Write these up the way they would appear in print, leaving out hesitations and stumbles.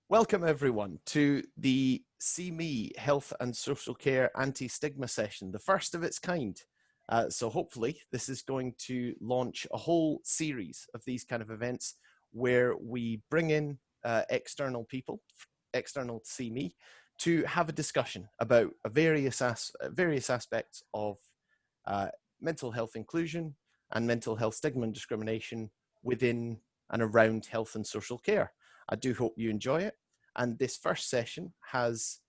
Welcome everyone to the See Me Health and Social Care Anti-Stigma session, the first of its kind. So hopefully this is going to launch a whole series of these kind of events where we bring in external people, external to See Me, to have a discussion about various aspects of mental health inclusion and mental health stigma and discrimination within and around health and social care. I do hope you enjoy it. And this first session has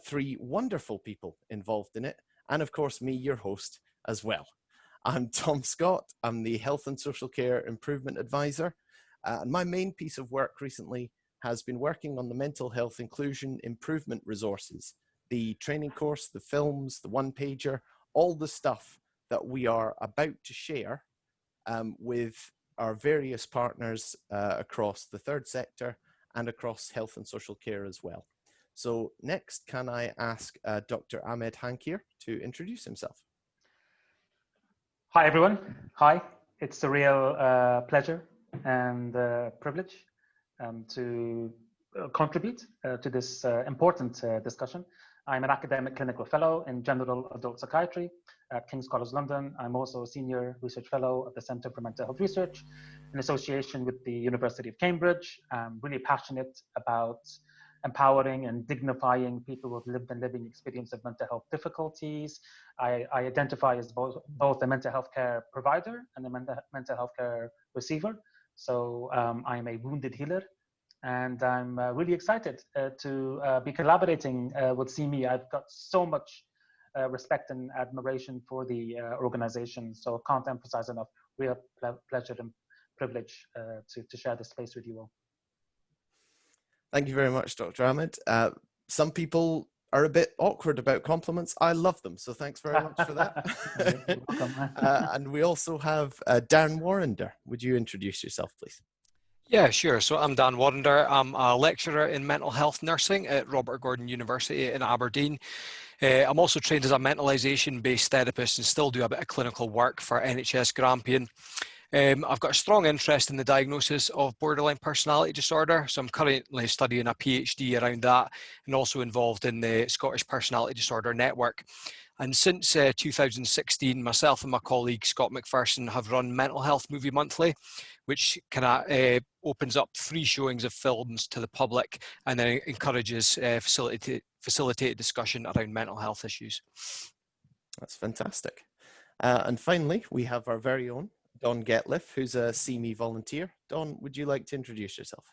three wonderful people involved in it. And of course, me, your host, as well. I'm Tom Scott. I'm the Health and Social Care Improvement Advisor. And my main piece of work recently has been working on the mental health inclusion improvement resources, the training course, the films, the one-pager, all the stuff that we are about to share with our various partners across the third sector and across health and social care as well. So next, can I ask Dr. Ahmed Hankir to introduce himself? Hi, everyone. Hi. It's a real pleasure and privilege to contribute to this important discussion. I'm an academic clinical fellow in general adult psychiatry at King's College London. I'm also a senior research fellow at the Centre for Mental Health Research in association with the University of Cambridge. I'm really passionate about empowering and dignifying people with lived and living experience of mental health difficulties. I identify as both a mental health care provider and a mental health care receiver. So I'm a wounded healer. And I'm really excited to be collaborating with CME. I've got so much respect and admiration for the organization. So I can't emphasize enough. Real pleasure and privilege to share this space with you all. Thank you very much, Dr. Ahmed. Some people are a bit awkward about compliments. I love them, so thanks very much for that. You're welcome. And we also have Dan Warrender. Would you introduce yourself, please? Yeah, sure. So I'm Dan Warrender. I'm a lecturer in mental health nursing at Robert Gordon University in Aberdeen. I'm also trained as a mentalisation-based therapist and still do a bit of clinical work for NHS Grampian. I've got a strong interest in the diagnosis of borderline personality disorder, so I'm currently studying a PhD around that and also involved in the Scottish Personality Disorder Network. And since 2016, myself and my colleague Scott McPherson have run Mental Health Movie Monthly, which kind of opens up 3 showings of films to the public and then encourages facilitated discussion around mental health issues. That's fantastic. And finally, we have our very own Don Getliffe, who's a CME volunteer. Don, would you like to introduce yourself?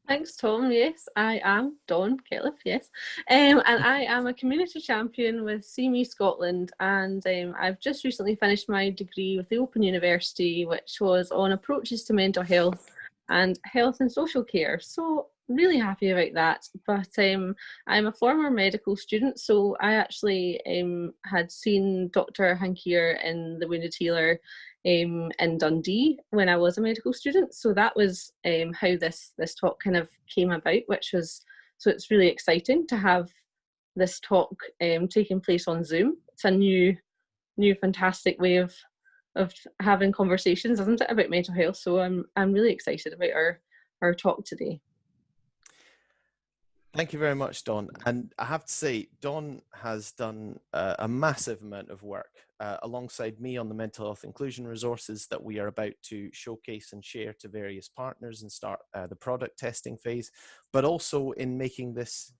Thanks, Tom. Yes, I am Dawn Getliffe, yes. And I am a community champion with CME Scotland, and I've just recently finished my degree with the Open University, which was on approaches to mental health and health and social care. So really happy about that. But I'm a former medical student, so I actually had seen Dr. Hankir in The Wounded Healer in Dundee when I was a medical student. So that was how this talk kind of came about, which was, so it's really exciting to have this talk taking place on Zoom. It's a new fantastic way of having conversations, isn't it, about mental health? So I'm really excited about our talk today. Thank you very much, Don. And I have to say, Don has done a massive amount of work alongside me on the mental health inclusion resources that we are about to showcase and share to various partners and start the product testing phase, but also in making this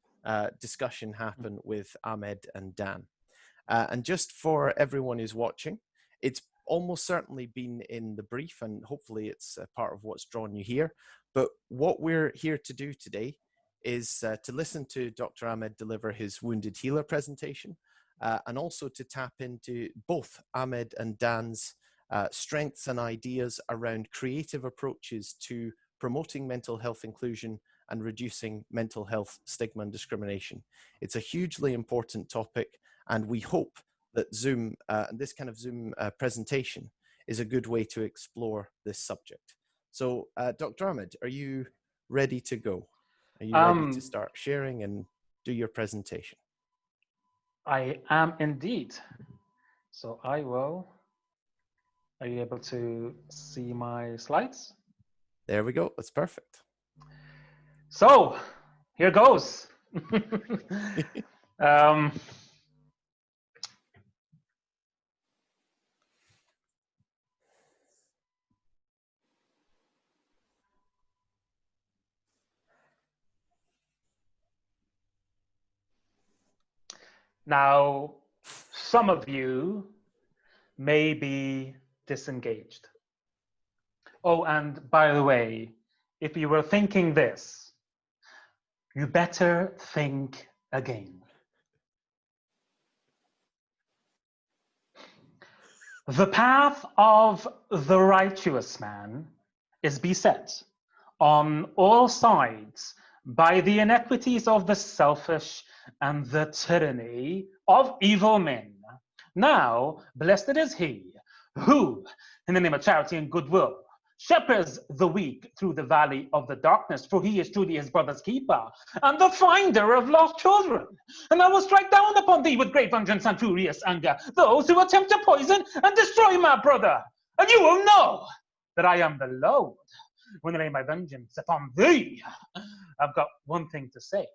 discussion happen with Ahmed and Dan. And just for everyone who's watching, it's almost certainly been in the brief, and hopefully it's part of what's drawn you here. But what we're here to do today is to listen to Dr. Ahmed deliver his Wounded Healer presentation, and also to tap into both Ahmed and Dan's strengths and ideas around creative approaches to promoting mental health inclusion and reducing mental health stigma and discrimination. It's a hugely important topic, and we hope that Zoom, this kind of Zoom presentation is a good way to explore this subject. So Dr. Ahmed, are you ready to go? Are you ready to start sharing and do your presentation? I am indeed. So I will. Are you able to see my slides? There we go. That's perfect. So, here goes. um, Now, some of you may be disengaged. Oh, and by the way, if you were thinking this, you better think again. The path of the righteous man is beset on all sides by the inequities of the selfish and the tyranny of evil men. Now, blessed is he who, in the name of charity and goodwill, shepherds the weak through the valley of the darkness, for he is truly his brother's keeper and the finder of lost children. And I will strike down upon thee with great vengeance and furious anger those who attempt to poison and destroy my brother. And you will know that I am the Lord when I lay my vengeance upon thee. I've got one thing to say.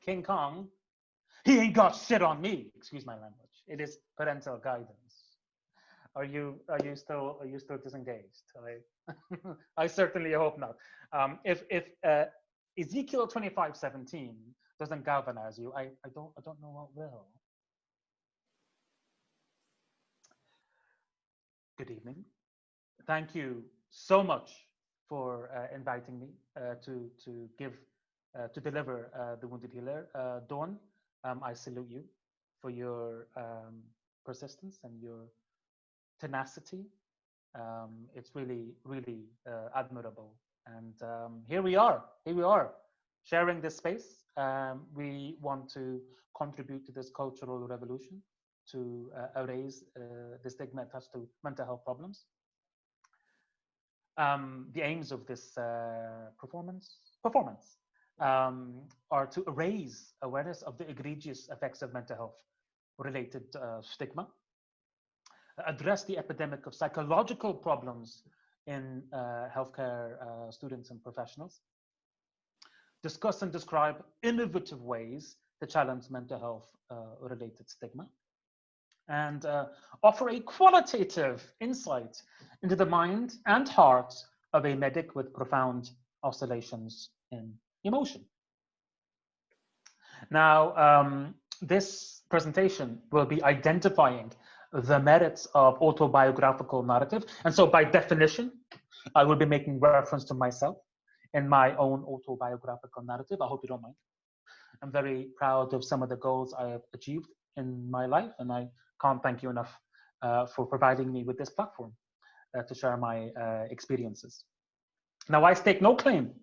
King Kong, he ain't got shit on me. Excuse my language. It is parental guidance. Are you still disengaged? I certainly hope not. If Ezekiel 25:17 doesn't galvanize you, I don't know what will. Good evening. Thank you so much for inviting me to deliver the Wounded Healer. Dawn, I salute you for your persistence and your tenacity. It's really, really admirable. And here we are, sharing this space. We want to contribute to this cultural revolution to erase the stigma attached to mental health problems. The aims of this performance are to raise awareness of the egregious effects of mental health related stigma, address the epidemic of psychological problems in healthcare students and professionals, discuss and describe innovative ways to challenge mental health related stigma, and offer a qualitative insight into the mind and heart of a medic with profound oscillations in emotion. Now, this presentation will be identifying the merits of autobiographical narrative. And so by definition, I will be making reference to myself in my own autobiographical narrative. I hope you don't mind. I'm very proud of some of the goals I have achieved in my life, and I can't thank you enough for providing me with this platform to share my experiences. Now, I stake no claim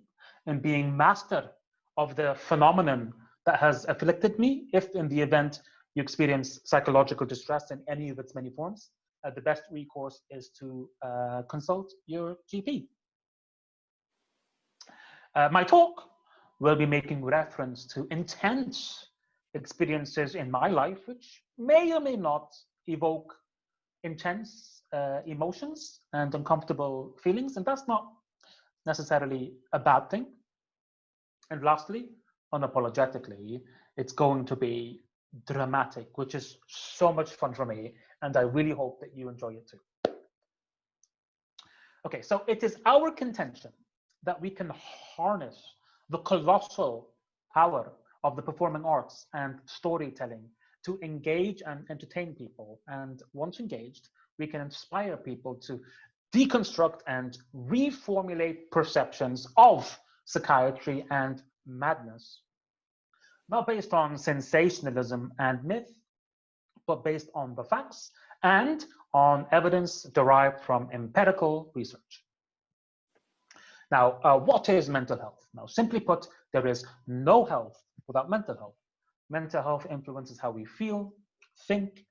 in being master of the phenomenon that has afflicted me. If in the event you experience psychological distress in any of its many forms, the best recourse is to consult your GP. My talk will be making reference to intense experiences in my life, which may or may not evoke intense emotions and uncomfortable feelings, and that's not necessarily a bad thing. And lastly, unapologetically, it's going to be dramatic, which is so much fun for me, and I really hope that you enjoy it too. Okay, so it is our contention that we can harness the colossal power of the performing arts and storytelling to engage and entertain people. And once engaged, we can inspire people to deconstruct and reformulate perceptions of psychiatry and madness, not based on sensationalism and myth, but based on the facts and on evidence derived from empirical research. Now, what is mental health? Now, simply put, there is no health without mental health. Mental health influences how we feel, think,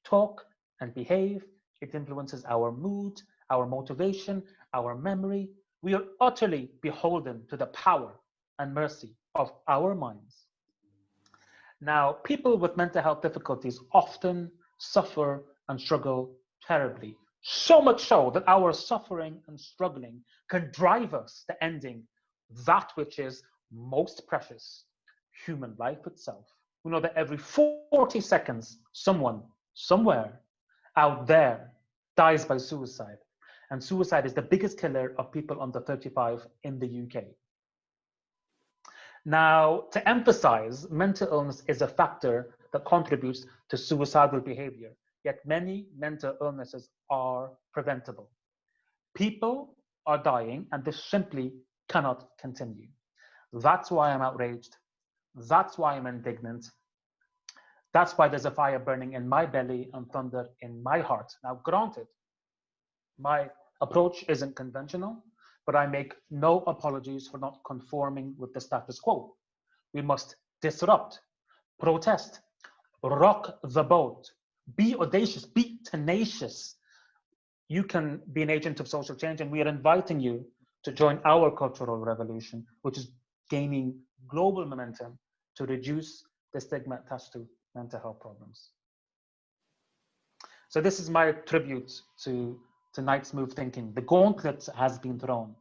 talk, and behave. It influences our mood, our motivation, our memory. We are utterly beholden to the power and mercy of our minds. Now, people with mental health difficulties often suffer and struggle terribly, So much so that our suffering and struggling can drive us to ending that which is most precious, human life itself. We know that every 40 seconds, someone, somewhere out there dies by suicide. And suicide is the biggest killer of people under 35 in the UK. Now, to emphasize, mental illness is a factor that contributes to suicidal behavior, yet many mental illnesses are preventable. People are dying, and this simply cannot continue. That's why I'm outraged. That's why I'm indignant. That's why there's a fire burning in my belly and thunder in my heart. Now, granted, my approach isn't conventional, but I make no apologies for not conforming with the status quo. We must disrupt, protest, rock the boat, be audacious, be tenacious. You can be an agent of social change, and we are inviting you to join our cultural revolution, which is gaining global momentum to reduce the stigma attached to mental health problems. So this is my tribute to tonight's Move Thinking. The gauntlet has been thrown.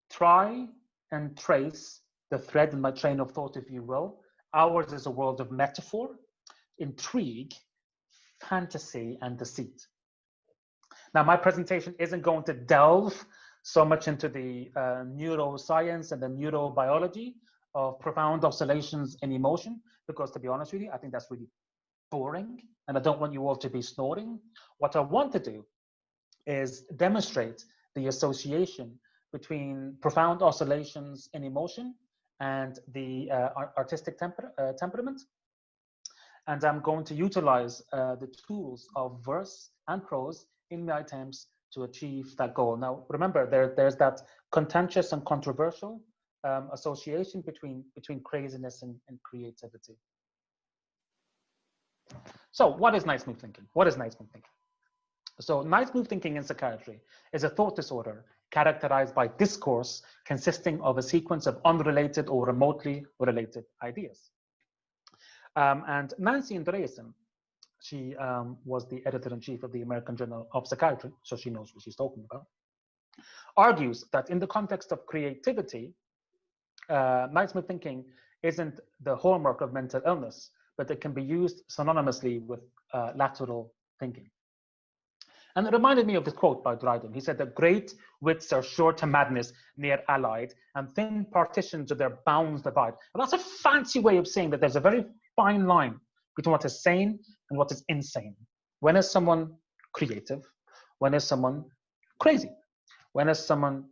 Try and trace the thread in my train of thought, if you will. Ours is a world of metaphor, intrigue, fantasy, and deceit. Now, my presentation isn't going to delve so much into the neuroscience and the neurobiology of profound oscillations in emotion, because to be honest with you, I think that's really boring, and I don't want you all to be snoring. What I want to do is demonstrate the association between profound oscillations in emotion and the artistic temperament. And I'm going to utilize the tools of verse and prose in my attempts to achieve that goal. Now, remember, there's that contentious and controversial association between craziness and creativity. So what is nice move thinking? What is nice move thinking? So nice move thinking in psychiatry is a thought disorder characterized by discourse consisting of a sequence of unrelated or remotely related ideas. And Nancy Andreasen, she was the editor-in-chief of the American Journal of Psychiatry, so she knows what she's talking about, argues that in the context of creativity, nice move thinking isn't the hallmark of mental illness, but it can be used synonymously with lateral thinking. And it reminded me of this quote by Dryden. He said that great wits are sure to madness near allied, and thin partitions of their bounds divide. And that's a fancy way of saying that there's a very fine line between what is sane and what is insane. When is someone creative? When is someone crazy? When is someone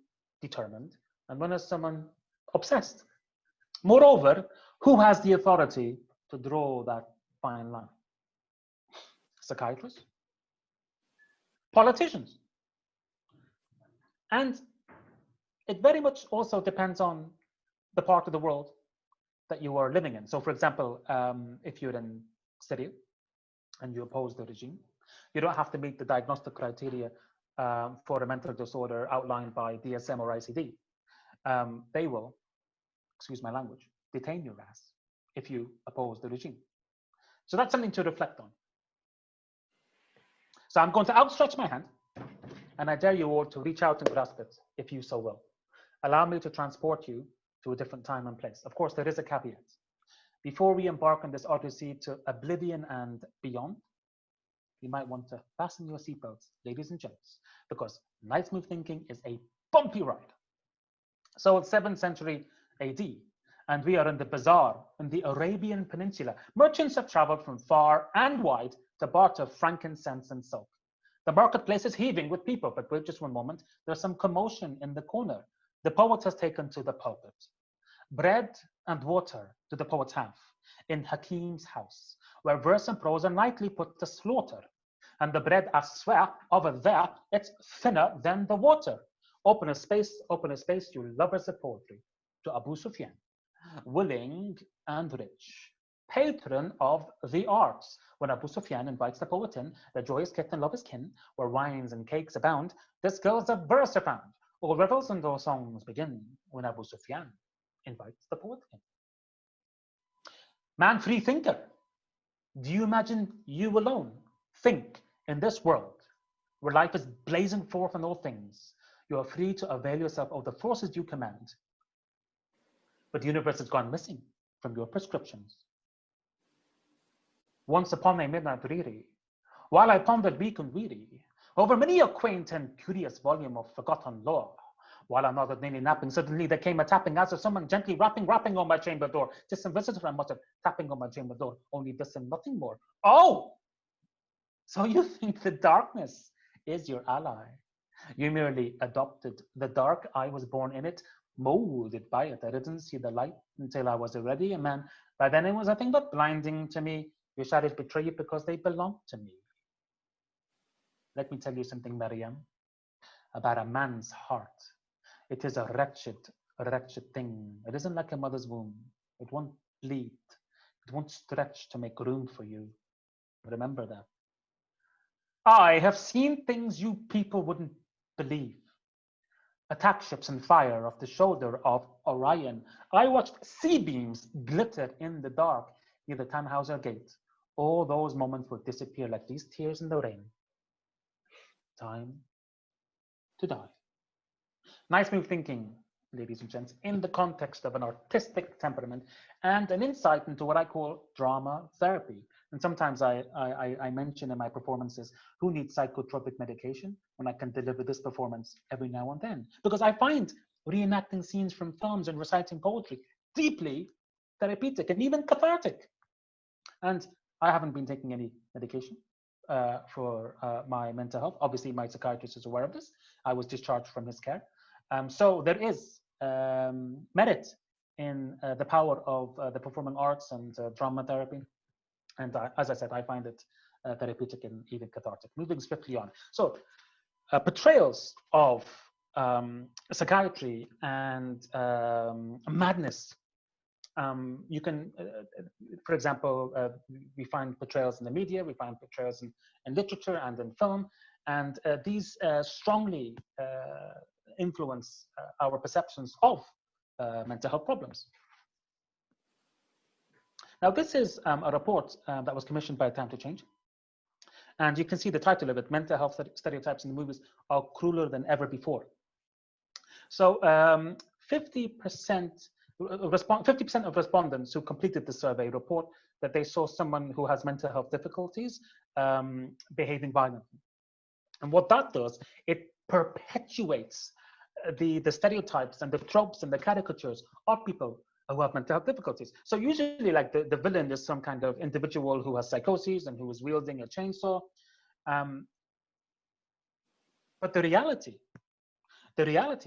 determined? And when is someone obsessed? Moreover, who has the authority to draw that fine line? Psychiatrists? Politicians? And it very much also depends on the part of the world that you are living in. So for example, if you're in Syria and you oppose the regime, you don't have to meet the diagnostic criteria for a mental disorder outlined by DSM or ICD. They will, excuse my language, detain your ass if you oppose the regime. So that's something to reflect on. So I'm going to outstretch my hand, and I dare you all to reach out and grasp it, if you so will. Allow me to transport you to a different time and place. Of course, there is a caveat. Before we embark on this odyssey to oblivion and beyond, you might want to fasten your seatbelts, ladies and gents, because nice move thinking is a bumpy ride. So it's 7th century AD, and we are in the bazaar in the Arabian Peninsula. Merchants have traveled from far and wide to barter frankincense and silk. The marketplace is heaving with people, but wait just one moment. There's some commotion in the corner. The poet has taken to the pulpit. Bread and water do the poets have in Hakim's house, where verse and prose are nightly put to slaughter. And the bread, I swear, over there, it's thinner than the water. Open a space, you lovers of poetry, to Abu Sufyan, willing and rich, patron of the arts. When Abu Sufyan invites the poet in, the joyous kitten love his kin, where wines and cakes abound, the skills of verse are found. All revels and all songs begin when Abu Sufyan invites the poet in. Man, free thinker, do you imagine you alone think in this world where life is blazing forth in all things, you are free to avail yourself of the forces you command. But the universe has gone missing from your prescriptions. Once upon a midnight dreary, while I pondered weak and weary over many a quaint and curious volume of forgotten lore, while I nodded nearly napping, suddenly there came a tapping as of someone gently rapping on my chamber door. Distant visitor, I muttered, tapping on my chamber door, only this and nothing more. Oh! So you think the darkness is your ally. You merely adopted the dark. I was born in it, molded by it. I didn't see the light until I was already a man. By then it was nothing but blinding to me. Your shadows betray you because they belong to me. Let me tell you something, Maryam, about a man's heart. It is a wretched thing. It isn't like a mother's womb. It won't bleed. It won't stretch to make room for you. Remember that. I have seen things you people wouldn't believe. Attack ships and fire off the shoulder of Orion. I watched sea beams glitter in the dark near the Tannhauser Gate. All those moments will disappear like these tears in the rain. Time to die. Nice move thinking, ladies and gents, in the context of an artistic temperament and an insight into what I call drama therapy. And sometimes I mention in my performances who needs psychotropic medication when I can deliver this performance every now and then. Because I find reenacting scenes from films and reciting poetry deeply therapeutic and even cathartic. And I haven't been taking any medication for my mental health. Obviously, my psychiatrist is aware of this. I was discharged from his care. So there is merit in the power of the performing arts and drama therapy. And as I said, I find it therapeutic and even cathartic. Moving swiftly on. So portrayals of psychiatry and madness. You can, for example, we find portrayals in the media, we find portrayals in literature and in film, and these strongly influence our perceptions of mental health problems. Now, this is a report that was commissioned by Time to Change. And you can see the title of it, Mental Health Stereotypes in the Movies Are Crueler Than Ever Before. So 50% of respondents who completed the survey report that they saw someone who has mental health difficulties behaving violently. And what that does, it perpetuates the stereotypes and the tropes and the caricatures of people who have mental health difficulties. So usually like the villain is some kind of individual who has psychosis and who is wielding a chainsaw. But the reality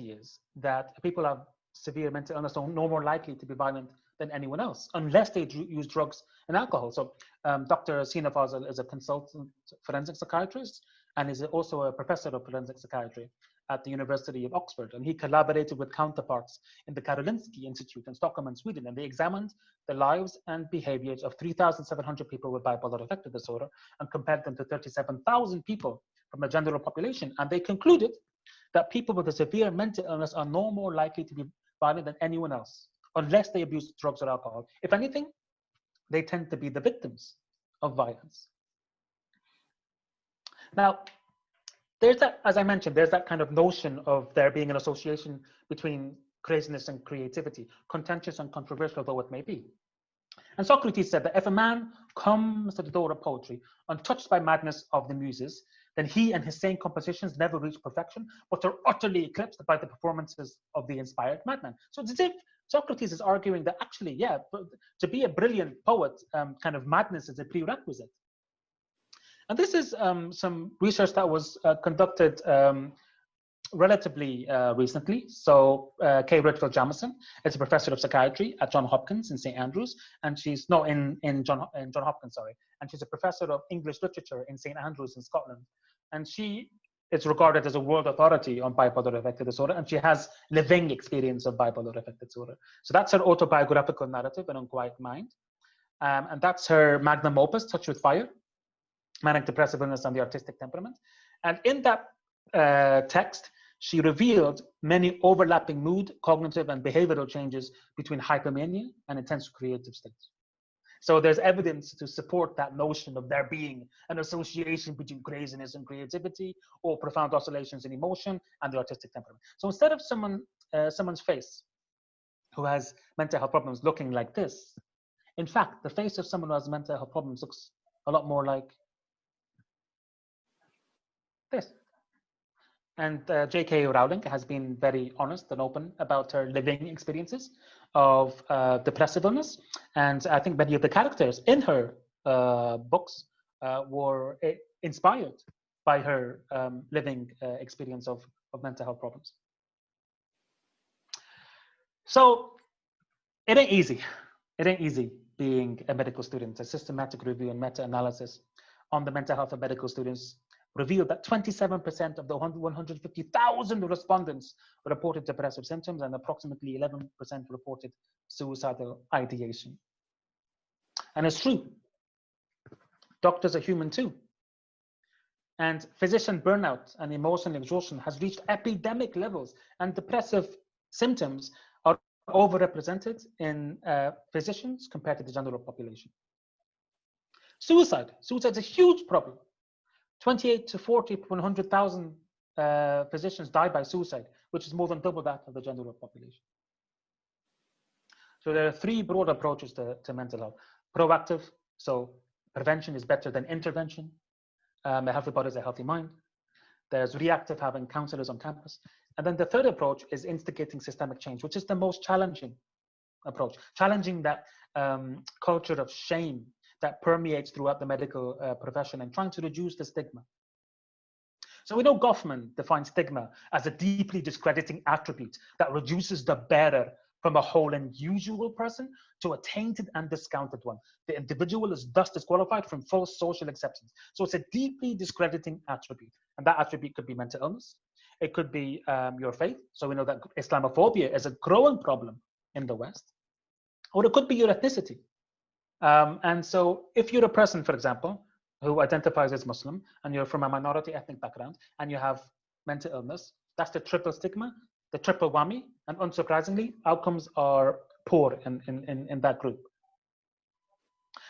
is that people have severe mental illness are no more likely to be violent than anyone else, unless they use drugs and alcohol. So Dr. Sina Fazal is a consultant forensic psychiatrist and is also a professor of forensic psychiatry at the University of Oxford. And he collaborated with counterparts in the Karolinski Institute in Stockholm and Sweden. And they examined the lives and behaviors of 3,700 people with bipolar affective disorder and compared them to 37,000 people from the general population. And they concluded that people with a severe mental illness are no more likely to be violent than anyone else, unless they abuse drugs or alcohol. If anything, they tend to be the victims of violence. Now, there's that, as I mentioned, there's that kind of notion of there being an association between craziness and creativity, contentious and controversial though it may be. And Socrates said that if a man comes to the door of poetry untouched by madness of the muses, then he and his sane compositions never reach perfection, but are utterly eclipsed by the performances of the inspired madman. So it's as if Socrates is arguing that actually, yeah, to be a brilliant poet, kind of madness is a prerequisite. And this is some research that was conducted relatively recently. So Kay Ridgeville Jamison is a professor of psychiatry at Johns Hopkins in St. Andrews, and she's in Johns Hopkins, sorry, and she's a professor of English literature in St. Andrews in Scotland, and she is regarded as a world authority on bipolar affective disorder, and she has living experience of bipolar affective disorder. So that's her autobiographical narrative, An Unquiet Mind, and that's her magnum opus, Touch with Fire, Manic Depressive Illness and the Artistic Temperament. And in that text, she revealed many overlapping mood, cognitive, and behavioral changes between hypomania and intense creative states. So there's evidence to support that notion of there being an association between craziness and creativity, or profound oscillations in emotion and the artistic temperament. So instead of someone's face who has mental health problems looking like this, in fact, the face of someone who has mental health problems looks a lot more like this. And J.K. Rowling has been very honest and open about her living experiences of depressive illness. And I think many of the characters in her books were inspired by her living experience of mental health problems. So it ain't easy. It ain't easy being a medical student. A systematic review and meta-analysis on the mental health of medical students revealed that 27% of the 150,000 respondents reported depressive symptoms, and approximately 11% reported suicidal ideation. And it's true. Doctors are human too. And physician burnout and emotional exhaustion has reached epidemic levels, and depressive symptoms are overrepresented in physicians compared to the general population. Suicide is a huge problem. 28 to 40 per 100,000 physicians die by suicide, which is more than double that of the general population. So there are three broad approaches to mental health. Proactive, so prevention is better than intervention. A healthy body is a healthy mind. There's reactive, having counselors on campus. And then the third approach is instigating systemic change, which is the most challenging approach, challenging that culture of shame that permeates throughout the medical profession and trying to reduce the stigma. So we know Goffman defines stigma as a deeply discrediting attribute that reduces the bearer from a whole and usual person to a tainted and discounted one. The individual is thus disqualified from full social acceptance. So it's a deeply discrediting attribute, and that attribute could be mental illness. It could be your faith. So we know that Islamophobia is a growing problem in the West, or it could be your ethnicity. And so if you're a person, for example, who identifies as Muslim and you're from a minority ethnic background and you have mental illness, that's the triple stigma, the triple whammy, and unsurprisingly, outcomes are poor in that group.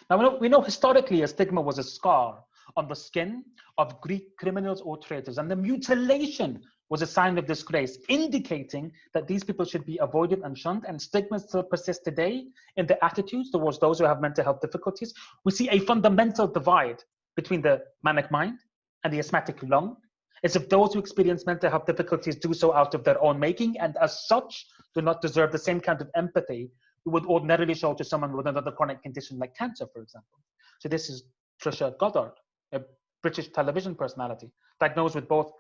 Now, we know historically a stigma was a scar on the skin of Greek criminals or traitors, and the mutilation was a sign of disgrace, indicating that these people should be avoided and shunned, and stigma still persists today in the attitudes towards those who have mental health difficulties. We see a fundamental divide between the manic mind and the asthmatic lung, as if those who experience mental health difficulties do so out of their own making, and as such, do not deserve the same kind of empathy we would ordinarily show to someone with another chronic condition like cancer, for example. So this is Trisha Goddard, a British television personality, diagnosed with both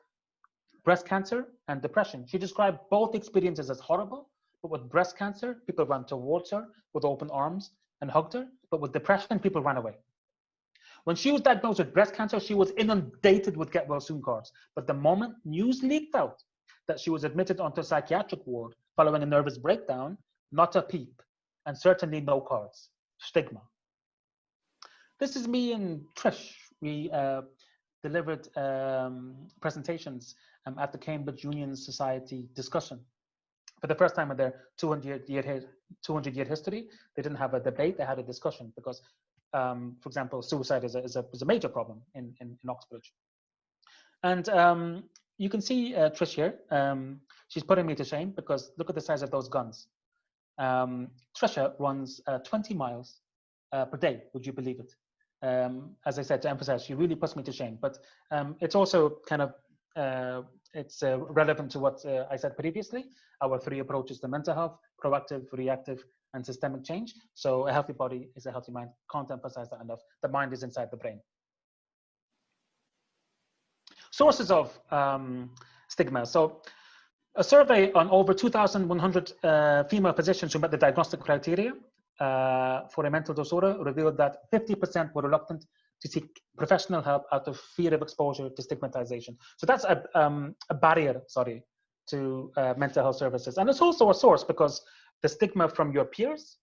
breast cancer and depression. She described both experiences as horrible, but with breast cancer, people ran towards her with open arms and hugged her, but with depression, people ran away. When she was diagnosed with breast cancer, she was inundated with get well soon cards. But the moment news leaked out that she was admitted onto a psychiatric ward following a nervous breakdown, not a peep, and certainly no cards. Stigma. This is me and Trish. We delivered presentations at the Cambridge Union Society discussion. For the first time in their 200-year history, they didn't have a debate, they had a discussion because, for example, suicide is a major problem in Oxbridge. And you can see Trish here. She's putting me to shame because look at the size of those guns. Trisha runs 20 miles per day, would you believe it? As I said, to emphasize, she really puts me to shame. But it's also kind of it's relevant to what I said previously. Our three approaches to mental health: proactive, reactive, and systemic change. So a healthy body is a healthy mind. Can't emphasize that enough. The mind is inside the brain. Sources of stigma. So a survey on over 2,100 female physicians who met the diagnostic criteria for a mental disorder revealed that 50% were reluctant to seek professional help out of fear of exposure to stigmatization. So that's a barrier, to mental health services. And it's also a source because the stigma from your peers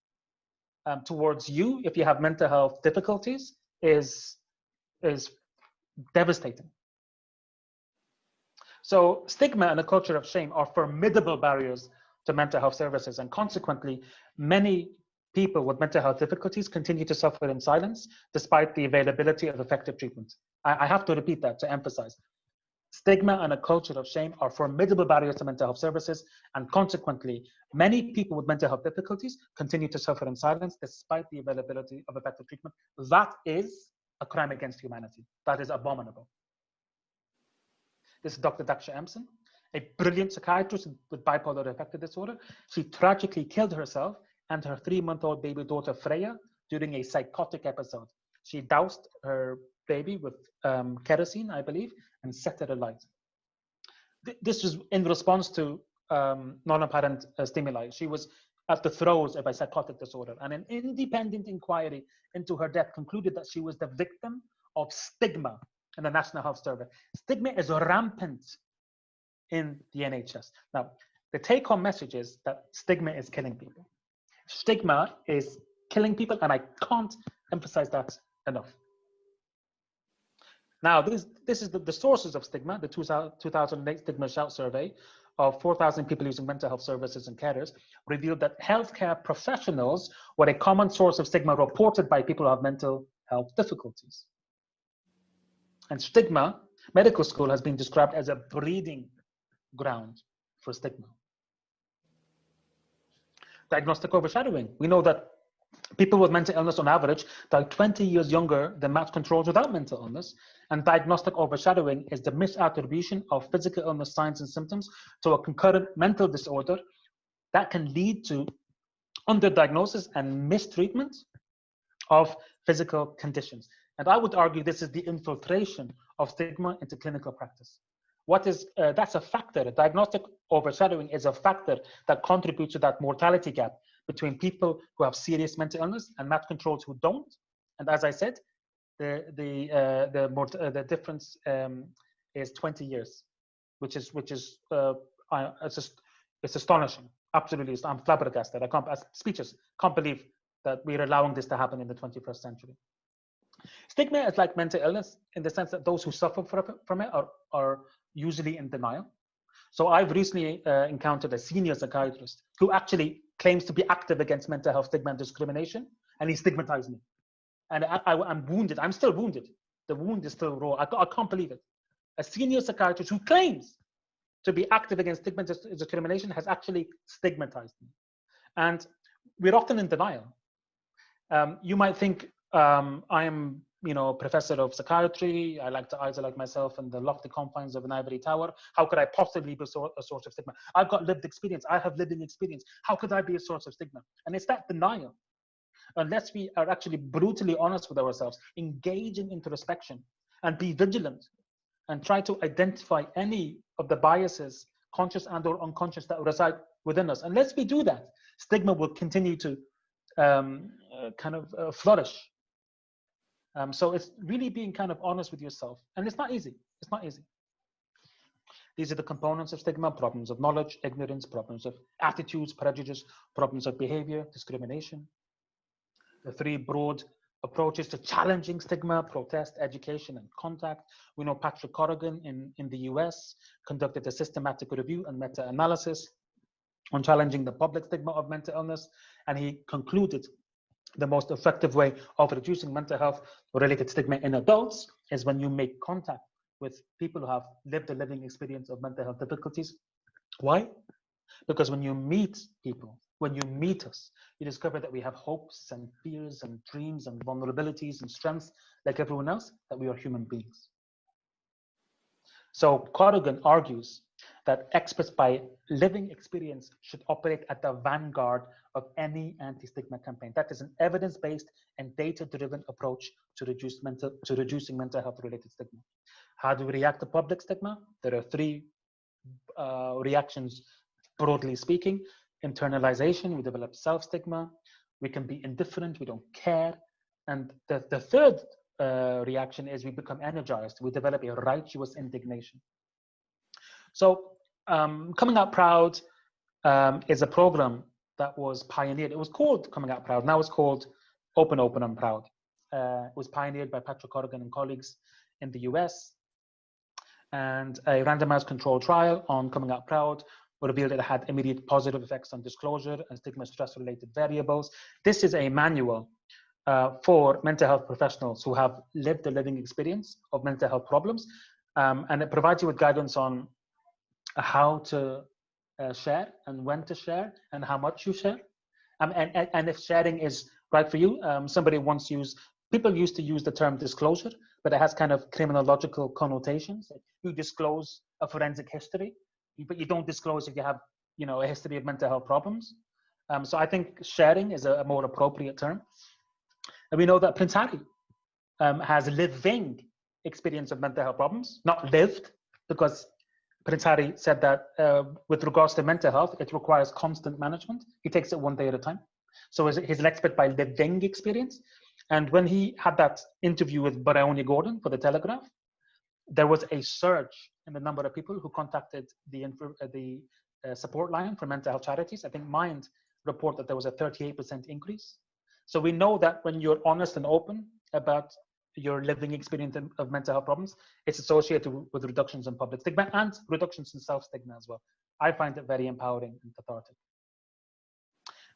towards you, if you have mental health difficulties, is devastating. So stigma and a culture of shame are formidable barriers to mental health services, and consequently, many people with mental health difficulties continue to suffer in silence despite the availability of effective treatment. I have to repeat that to emphasize. Stigma and a culture of shame are formidable barriers to mental health services, and consequently, many people with mental health difficulties continue to suffer in silence despite the availability of effective treatment. That is a crime against humanity. That is abominable. This is Dr. Daksha Emson, a brilliant psychiatrist with bipolar affective disorder. She tragically killed herself and her 3-month-old baby daughter Freya during a psychotic episode. She doused her baby with kerosene, I believe, and set it alight. This was in response to non-apparent stimuli. She was at the throes of a psychotic disorder, and an independent inquiry into her death concluded that she was the victim of stigma in the National Health Service. Stigma is rampant in the NHS. Now, the take-home message is that stigma is killing people. Stigma is killing people, and I can't emphasize that enough. Now, this is the sources of stigma. The 2008 Stigma Shout survey of 4,000 people using mental health services and carers revealed that healthcare professionals were a common source of stigma reported by people who have mental health difficulties. And stigma, medical school has been described as a breeding ground for stigma. Diagnostic overshadowing. We know that people with mental illness on average die 20 years younger than matched controls without mental illness. And diagnostic overshadowing is the misattribution of physical illness signs and symptoms to a concurrent mental disorder that can lead to underdiagnosis and mistreatment of physical conditions. And I would argue this is the infiltration of stigma into clinical practice. That's a factor. Diagnostic overshadowing is a factor that contributes to that mortality gap between people who have serious mental illness and matched controls who don't. And as I said, the difference is 20 years, which is it's astonishing. Absolutely, I'm flabbergasted. I can't, speechless. Can't believe that we're allowing this to happen in the 21st century. Stigma is like mental illness in the sense that those who suffer from it are usually in denial. So I've recently encountered a senior psychiatrist who actually claims to be active against mental health stigma and discrimination, and he stigmatized me. And I'm wounded. I'm still wounded. The wound is still raw. I can't believe it. A senior psychiatrist who claims to be active against stigma and discrimination has actually stigmatized me. And we're often in denial. You might think I'm, professor of psychiatry. I like to isolate myself in the lofty confines of an ivory tower. How could I possibly be a source of stigma? I've got lived experience. I have living experience. How could I be a source of stigma? And it's that denial. Unless we are actually brutally honest with ourselves, engage in introspection and be vigilant and try to identify any of the biases, conscious and or unconscious, that reside within us. Unless we do that, stigma will continue to flourish. So it's really being kind of honest with yourself. And it's not easy. It's not easy. These are the components of stigma: problems of knowledge, ignorance, problems of attitudes, prejudice, problems of behavior, discrimination. The three broad approaches to challenging stigma: protest, education, and contact. We know Patrick Corrigan in the US conducted a systematic review and meta-analysis on challenging the public stigma of mental illness, and he concluded the most effective way of reducing mental health related stigma in adults is when you make contact with people who have lived a living experience of mental health difficulties. Why? Because when you meet people, when you meet us, you discover that we have hopes and fears and dreams and vulnerabilities and strengths like everyone else, that we are human beings. So Corrigan argues that experts by living experience should operate at the vanguard of any anti-stigma campaign. That is an evidence-based and data-driven approach to reducing mental health-related stigma. How do we react to public stigma? There are three reactions, broadly speaking. Internalization, we develop self-stigma. We can be indifferent, we don't care. And the third reaction is we become energized. We develop a righteous indignation. So Coming Out Proud is a program that was pioneered. It was called Coming Out Proud. Now it's called Open, Open and Proud. It was pioneered by Patrick Corrigan and colleagues in the US. And a randomized controlled trial on Coming Out Proud revealed it had immediate positive effects on disclosure and stigma stress-related variables. This is a manual for mental health professionals who have lived the living experience of mental health problems. And it provides you with guidance on how to share and when to share and how much you share. And if sharing is right for you, people used to use the term disclosure, but it has kind of criminological connotations. You disclose a forensic history, but you don't disclose if you have, a history of mental health problems. So I think sharing is a more appropriate term. And we know that Prince Harry has living experience of mental health problems, not lived, because Prince Harry said that with regards to mental health, it requires constant management. He takes it one day at a time. So he's an expert by living experience. And when he had that interview with Baroni Gordon for The Telegraph, there was a surge in the number of people who contacted the support line for mental health charities. I think Mind report that there was a 38% increase. So we know that when you're honest and open about your living experience of mental health problems, it's associated with reductions in public stigma and reductions in self-stigma as well. I find it very empowering and cathartic.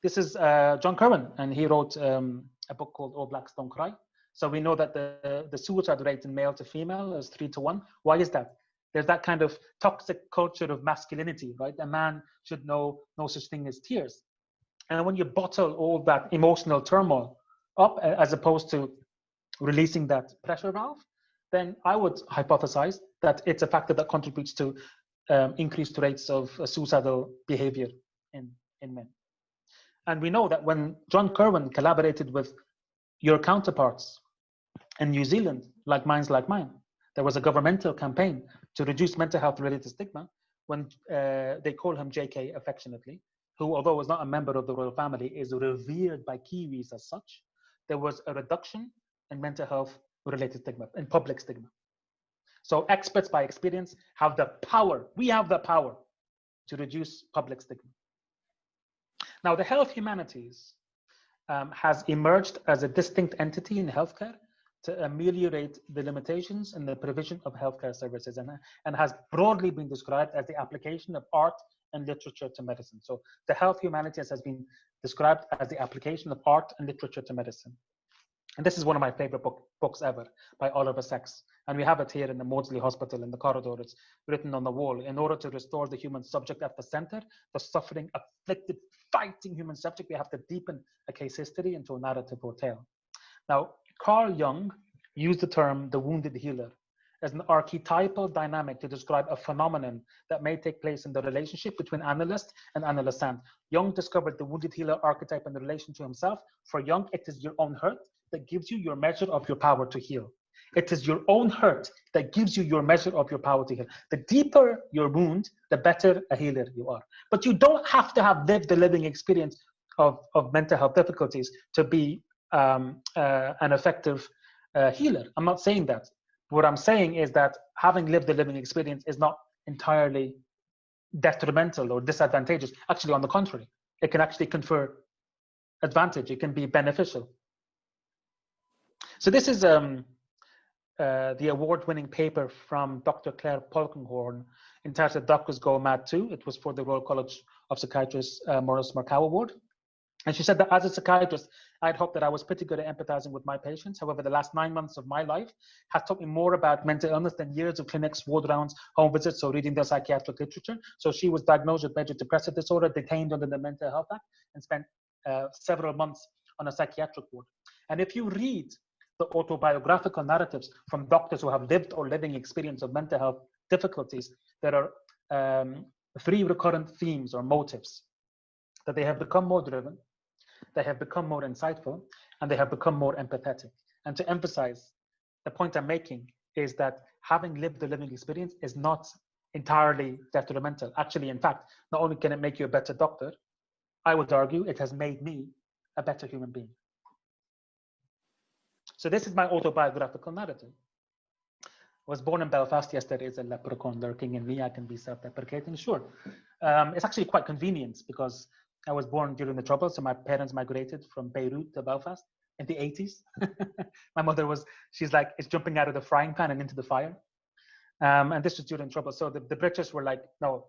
This is John Curwen, and he wrote a book called All Blacks Don't Cry. So we know that the suicide rate in male to female is 3 to 1. Why is that? There's that kind of toxic culture of masculinity, right? A man should know no such thing as tears. And when you bottle all that emotional turmoil up, as opposed to releasing that pressure valve, then I would hypothesize that it's a factor that contributes to increased rates of suicidal behavior in men. And we know that when John Curwen collaborated with your counterparts in New Zealand, like Minds Like Mine, there was a governmental campaign to reduce mental health related stigma when they call him JK affectionately, who, although is not a member of the royal family, is revered by Kiwis as such. There was a reduction in mental health related stigma, in public stigma. So experts by experience have the power, we have the power to reduce public stigma. Now, the health humanities has emerged as a distinct entity in healthcare to ameliorate the limitations in the provision of healthcare services, and has broadly been described as the application of art and literature to medicine. So the health humanities has been described as the application of art and literature to medicine. And this is one of my favorite books ever, by Oliver Sacks. And we have it here in the Maudsley Hospital in the corridor. It's written on the wall. In order to restore the human subject at the center, the suffering, afflicted, fighting human subject, we have to deepen a case history into a narrative or tale. Now, Carl Jung used the term the wounded healer as an archetypal dynamic to describe a phenomenon that may take place in the relationship between analyst and analysand. Jung discovered the wounded healer archetype in relation to himself. For Jung, it is your own hurt that gives you your measure of your power to heal. It is your own hurt that gives you your measure of your power to heal. The deeper your wound, the better a healer you are. But you don't have to have lived the living experience of mental health difficulties to be an effective healer. I'm not saying that. What I'm saying is that having lived the living experience is not entirely detrimental or disadvantageous. Actually, on the contrary, it can actually confer advantage. It can be beneficial. So this is the award-winning paper from Dr. Claire Polkinghorne entitled Doctors Go Mad Too. It was for the Royal College of Psychiatrists Maurice Markow Award. And she said that as a psychiatrist, I'd hoped that I was pretty good at empathizing with my patients. However, the last 9 months of my life has taught me more about mental illness than years of clinics, ward rounds, home visits, or reading their psychiatric literature. So she was diagnosed with major depressive disorder, detained under the Mental Health Act, and spent several months on a psychiatric ward. And if you read the autobiographical narratives from doctors who have lived or living experience of mental health difficulties, there are 3 recurrent themes or motives: that they have become more driven, they have become more insightful, and they have become more empathetic. And to emphasize, the point I'm making is that having lived the living experience is not entirely detrimental. Actually, in fact, not only can it make you a better doctor, I would argue it has made me a better human being. So this is my autobiographical narrative. I was born in Belfast. Yes, there is a leprechaun lurking in me. I can be self-deprecating, sure. It's actually quite convenient because I was born during the Troubles, so my parents migrated from Beirut to Belfast in the 80s. My mother she's like, it's jumping out of the frying pan and into the fire. And this was during Trouble. So the British were like, no,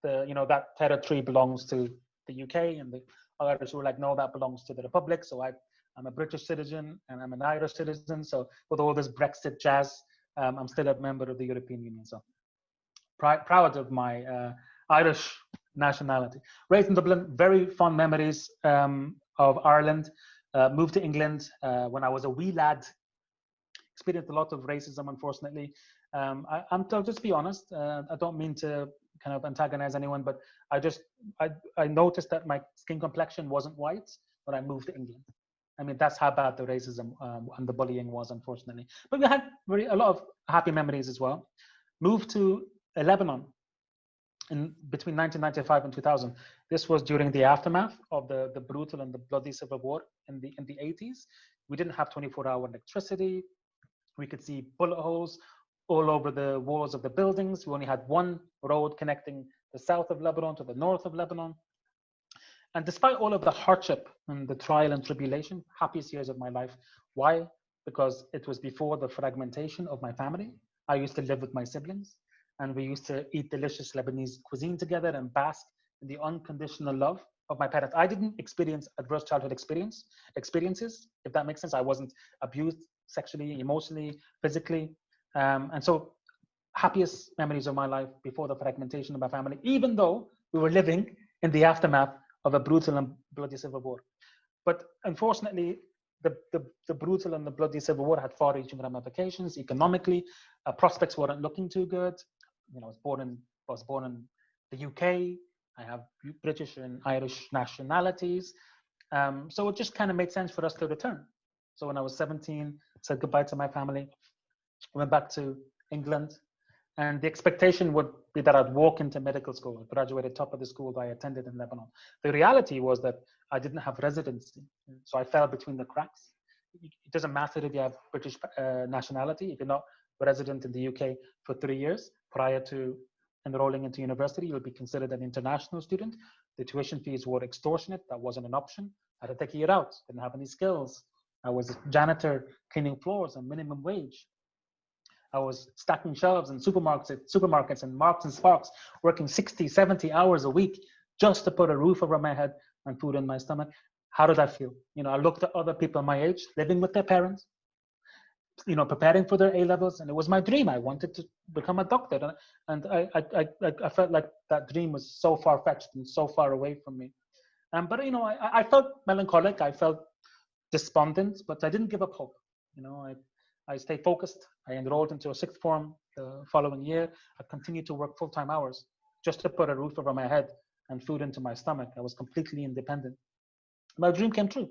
that territory belongs to the UK, and the Irish were like, no, that belongs to the Republic. So I'm a British citizen and I'm an Irish citizen. So with all this Brexit jazz, I'm still a member of the European Union. So proud of my Irish nationality. Raised in Dublin, very fond memories of Ireland. Moved to England when I was a wee lad. Experienced a lot of racism, unfortunately. I'll just be honest. I don't mean to kind of antagonize anyone, but I noticed that my skin complexion wasn't white when I moved to England. I mean, that's how bad the racism and the bullying was, unfortunately. But we had a lot of happy memories as well. Moved to Lebanon between 1995 and 2000. This was during the aftermath of the brutal and the bloody civil war in the 80s. We didn't have 24-hour electricity. We could see bullet holes all over the walls of the buildings. We only had one road connecting the south of Lebanon to the north of Lebanon. And despite all of the hardship and the trial and tribulation, happiest years of my life. Why? Because it was before the fragmentation of my family. I used to live with my siblings, and we used to eat delicious Lebanese cuisine together and bask in the unconditional love of my parents. I didn't experience adverse childhood experiences, if that makes sense. I wasn't abused sexually, emotionally, physically. And so happiest memories of my life before the fragmentation of my family, even though we were living in the aftermath of a brutal and bloody civil war. But unfortunately, the brutal and the bloody civil war had far-reaching ramifications economically. Prospects weren't looking too good. I was born in the UK. I have British and Irish nationalities. So it just kind of made sense for us to return. So when I was 17, said goodbye to my family, went back to England, and the expectation would be that I'd walk into medical school. I graduated top of the school that I attended in Lebanon. The reality was that I didn't have residency, so I fell between the cracks. It doesn't matter if you have British nationality. If you're not a resident in the UK for 3 years prior to enrolling into university, you'll be considered an international student. The tuition fees were extortionate. That wasn't an option. I had to take a year out. Didn't have any skills. I was a janitor cleaning floors on minimum wage. I was stacking shelves in supermarkets and Marks and Sparks, working 60, 70 hours a week just to put a roof over my head and food in my stomach. How did I feel? I looked at other people my age, living with their parents, preparing for their A-levels, and it was my dream. I wanted to become a doctor, and I felt like that dream was so far-fetched and so far away from me. But I felt melancholic. I felt despondent, but I didn't give up hope. I stayed focused. I enrolled into a sixth form the following year. I continued to work full-time hours just to put a roof over my head and food into my stomach. I was completely independent. My dream came true.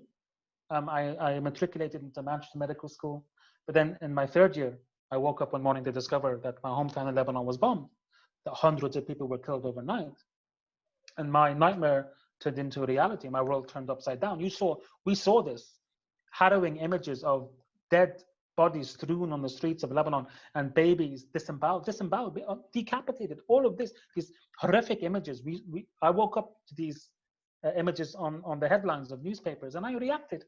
I matriculated into Manchester Medical School, but then in my third year, I woke up one morning to discover that my hometown in Lebanon was bombed, that hundreds of people were killed overnight. And my nightmare turned into a reality. My world turned upside down. We saw this, harrowing images of dead bodies strewn on the streets of Lebanon and babies disemboweled, decapitated, all of this, these horrific images. I woke up to these images on the headlines of newspapers, and I reacted.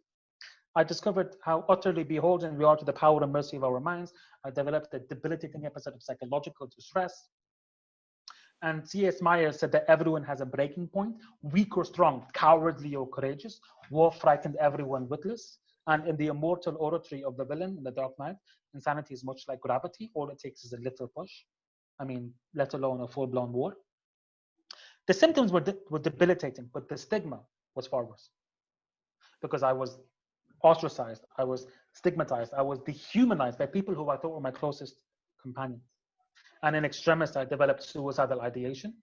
I discovered how utterly beholden we are to the power and mercy of our minds. I developed a debilitating episode of psychological distress. And C.S. Myers said that everyone has a breaking point, weak or strong, cowardly or courageous. War frightened everyone witless. And in the immortal oratory of the villain in The Dark Knight, insanity is much like gravity. All it takes is a little push. Let alone a full-blown war. The symptoms were debilitating, but the stigma was far worse. Because I was ostracized, I was stigmatized, I was dehumanized by people who I thought were my closest companions. And in extremis, I developed suicidal ideation.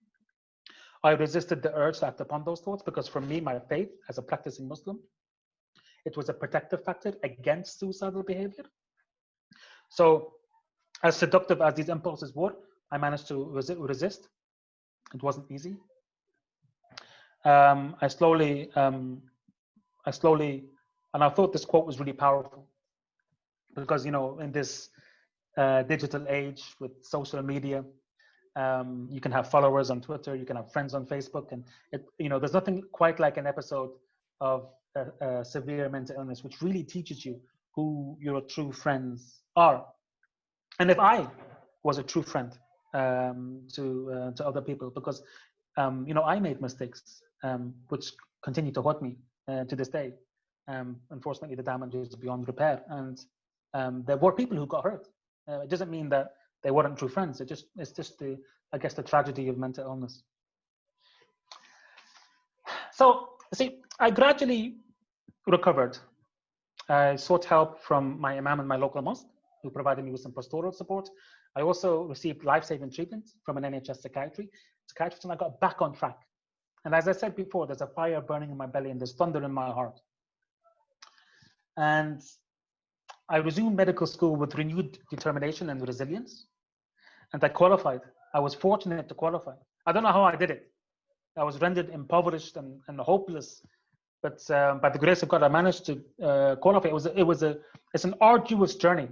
I resisted the urge to act upon those thoughts because for me, my faith as a practicing Muslim, it was a protective factor against suicidal behavior. So as seductive as these impulses were, I managed to resist. It wasn't easy. I slowly, and I thought this quote was really powerful because, in this digital age with social media, you can have followers on Twitter, you can have friends on Facebook, and there's nothing quite like an episode of a severe mental illness, which really teaches you who your true friends are. And if I was a true friend to other people, because I made mistakes, which continue to haunt me to this day. Unfortunately, the damage is beyond repair, and there were people who got hurt. It doesn't mean that they weren't true friends. It's just the, I guess, the tragedy of mental illness. So, see, I gradually recovered. I sought help from my imam in my local mosque, who provided me with some pastoral support. I also received life-saving treatment from an NHS psychiatrist, and I got back on track. And as I said before, there's a fire burning in my belly and there's thunder in my heart. And I resumed medical school with renewed determination and resilience. And I qualified. I was fortunate to qualify. I don't know how I did it. I was rendered impoverished and hopeless, but by the grace of God, I managed to qualify. It's an arduous journey.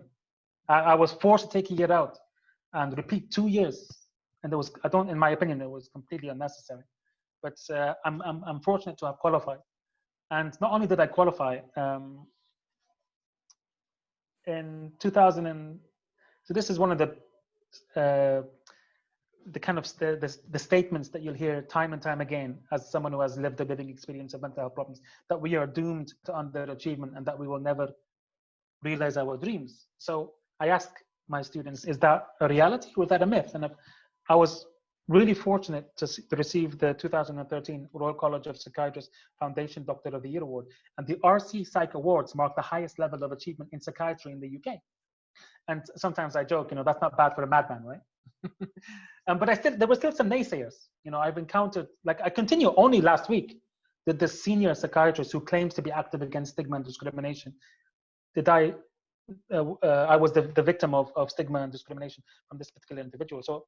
I was forced to take a year out and repeat 2 years, and in my opinion, it was completely unnecessary. But I'm fortunate to have qualified, and not only did I qualify, in 2000, so this is one of the kind of the statements that you'll hear time and time again as someone who has lived a living experience of mental health problems, that we are doomed to underachievement and that we will never realize our dreams. So I ask my students, is that a reality or is that a myth? And I was really fortunate to receive the 2013 Royal College of Psychiatrists Foundation Doctor of the Year Award. And the RC Psych Awards mark the highest level of achievement in psychiatry in the UK. And sometimes I joke, that's not bad for a madman, right? But there were still some naysayers. I've encountered, I continue only last week, that the senior psychiatrist who claims to be active against stigma and discrimination, I was the victim of stigma and discrimination from this particular individual. So,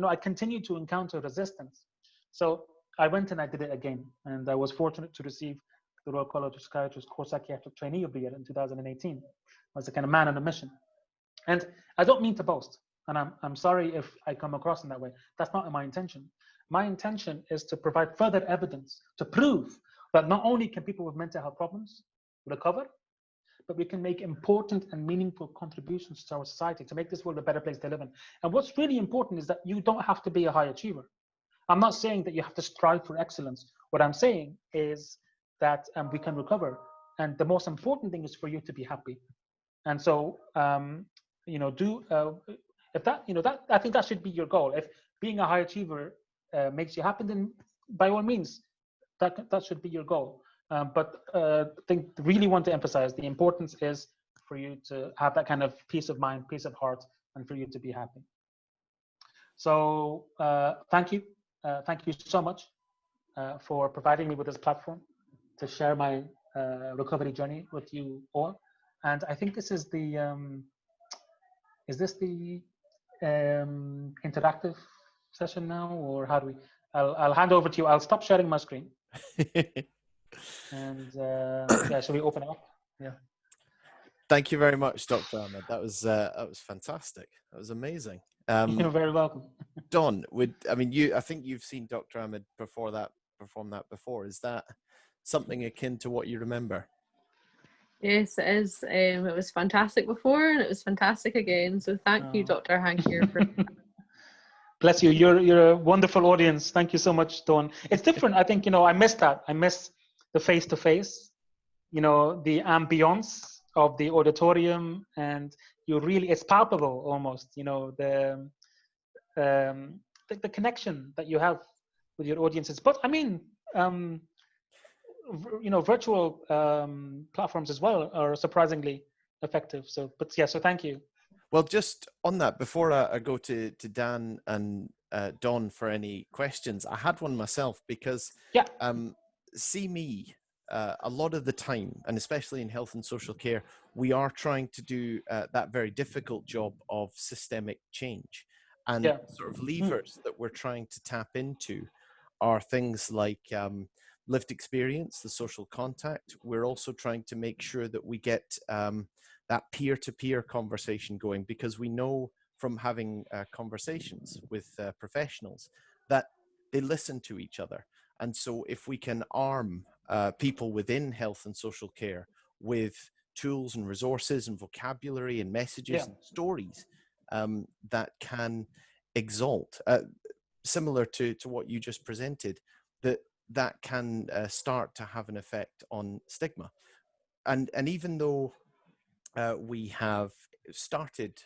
I continue to encounter resistance. So I went and I did it again. And I was fortunate to receive the Royal College of Psychiatrists Core Psychiatric Trainee of the Year in 2018. I was a kind of man on a mission. And I don't mean to boast. And I'm sorry if I come across in that way. That's not my intention. My intention is to provide further evidence to prove that not only can people with mental health problems recover, but we can make important and meaningful contributions to our society to make this world a better place to live in. And what's really important is that you don't have to be a high achiever. I'm not saying that you have to strive for excellence. What I'm saying is that we can recover. And the most important thing is for you to be happy. And so, if that, I think that should be your goal. If being a high achiever makes you happy, then by all means, that should be your goal. But I think really want to emphasize the importance is for you to have that kind of peace of mind, peace of heart, and for you to be happy. So thank you. Thank you so much for providing me with this platform to share my recovery journey with you all. And I think this is is this the interactive session now, or how do we? I'll hand over to you. I'll stop sharing my screen. And yeah, shall we open it up? Yeah. Thank you very much, Dr. Ahmed. That was fantastic. That was amazing. You're very welcome. Don, I think you've seen Dr. Ahmed perform that before. Is that something akin to what you remember? Yes, it is. It was fantastic before, and it was fantastic again. So thank you, Dr. Hankir, for Bless you. You're a wonderful audience. Thank you so much, Dawn. It's different. I think, I miss that. I miss the face-to-face, the ambience of the auditorium, and it's palpable almost, the connection that you have with your audiences. But I mean, virtual platforms as well are surprisingly effective. So thank you. Well, just on that, before I go to Dan and Don for any questions, I had one myself because see me a lot of the time, and especially in health and social care, we are trying to do that very difficult job of systemic change. And sort of levers that we're trying to tap into are things like lived experience, the social contact. We're also trying to make sure that we get that peer-to-peer conversation going, because we know from having conversations with professionals that they listen to each other. And so if we can arm people within health and social care with tools and resources and vocabulary and messages and stories that can exalt. similar to what you just presented, that can start to have an effect on stigma. And even though we have started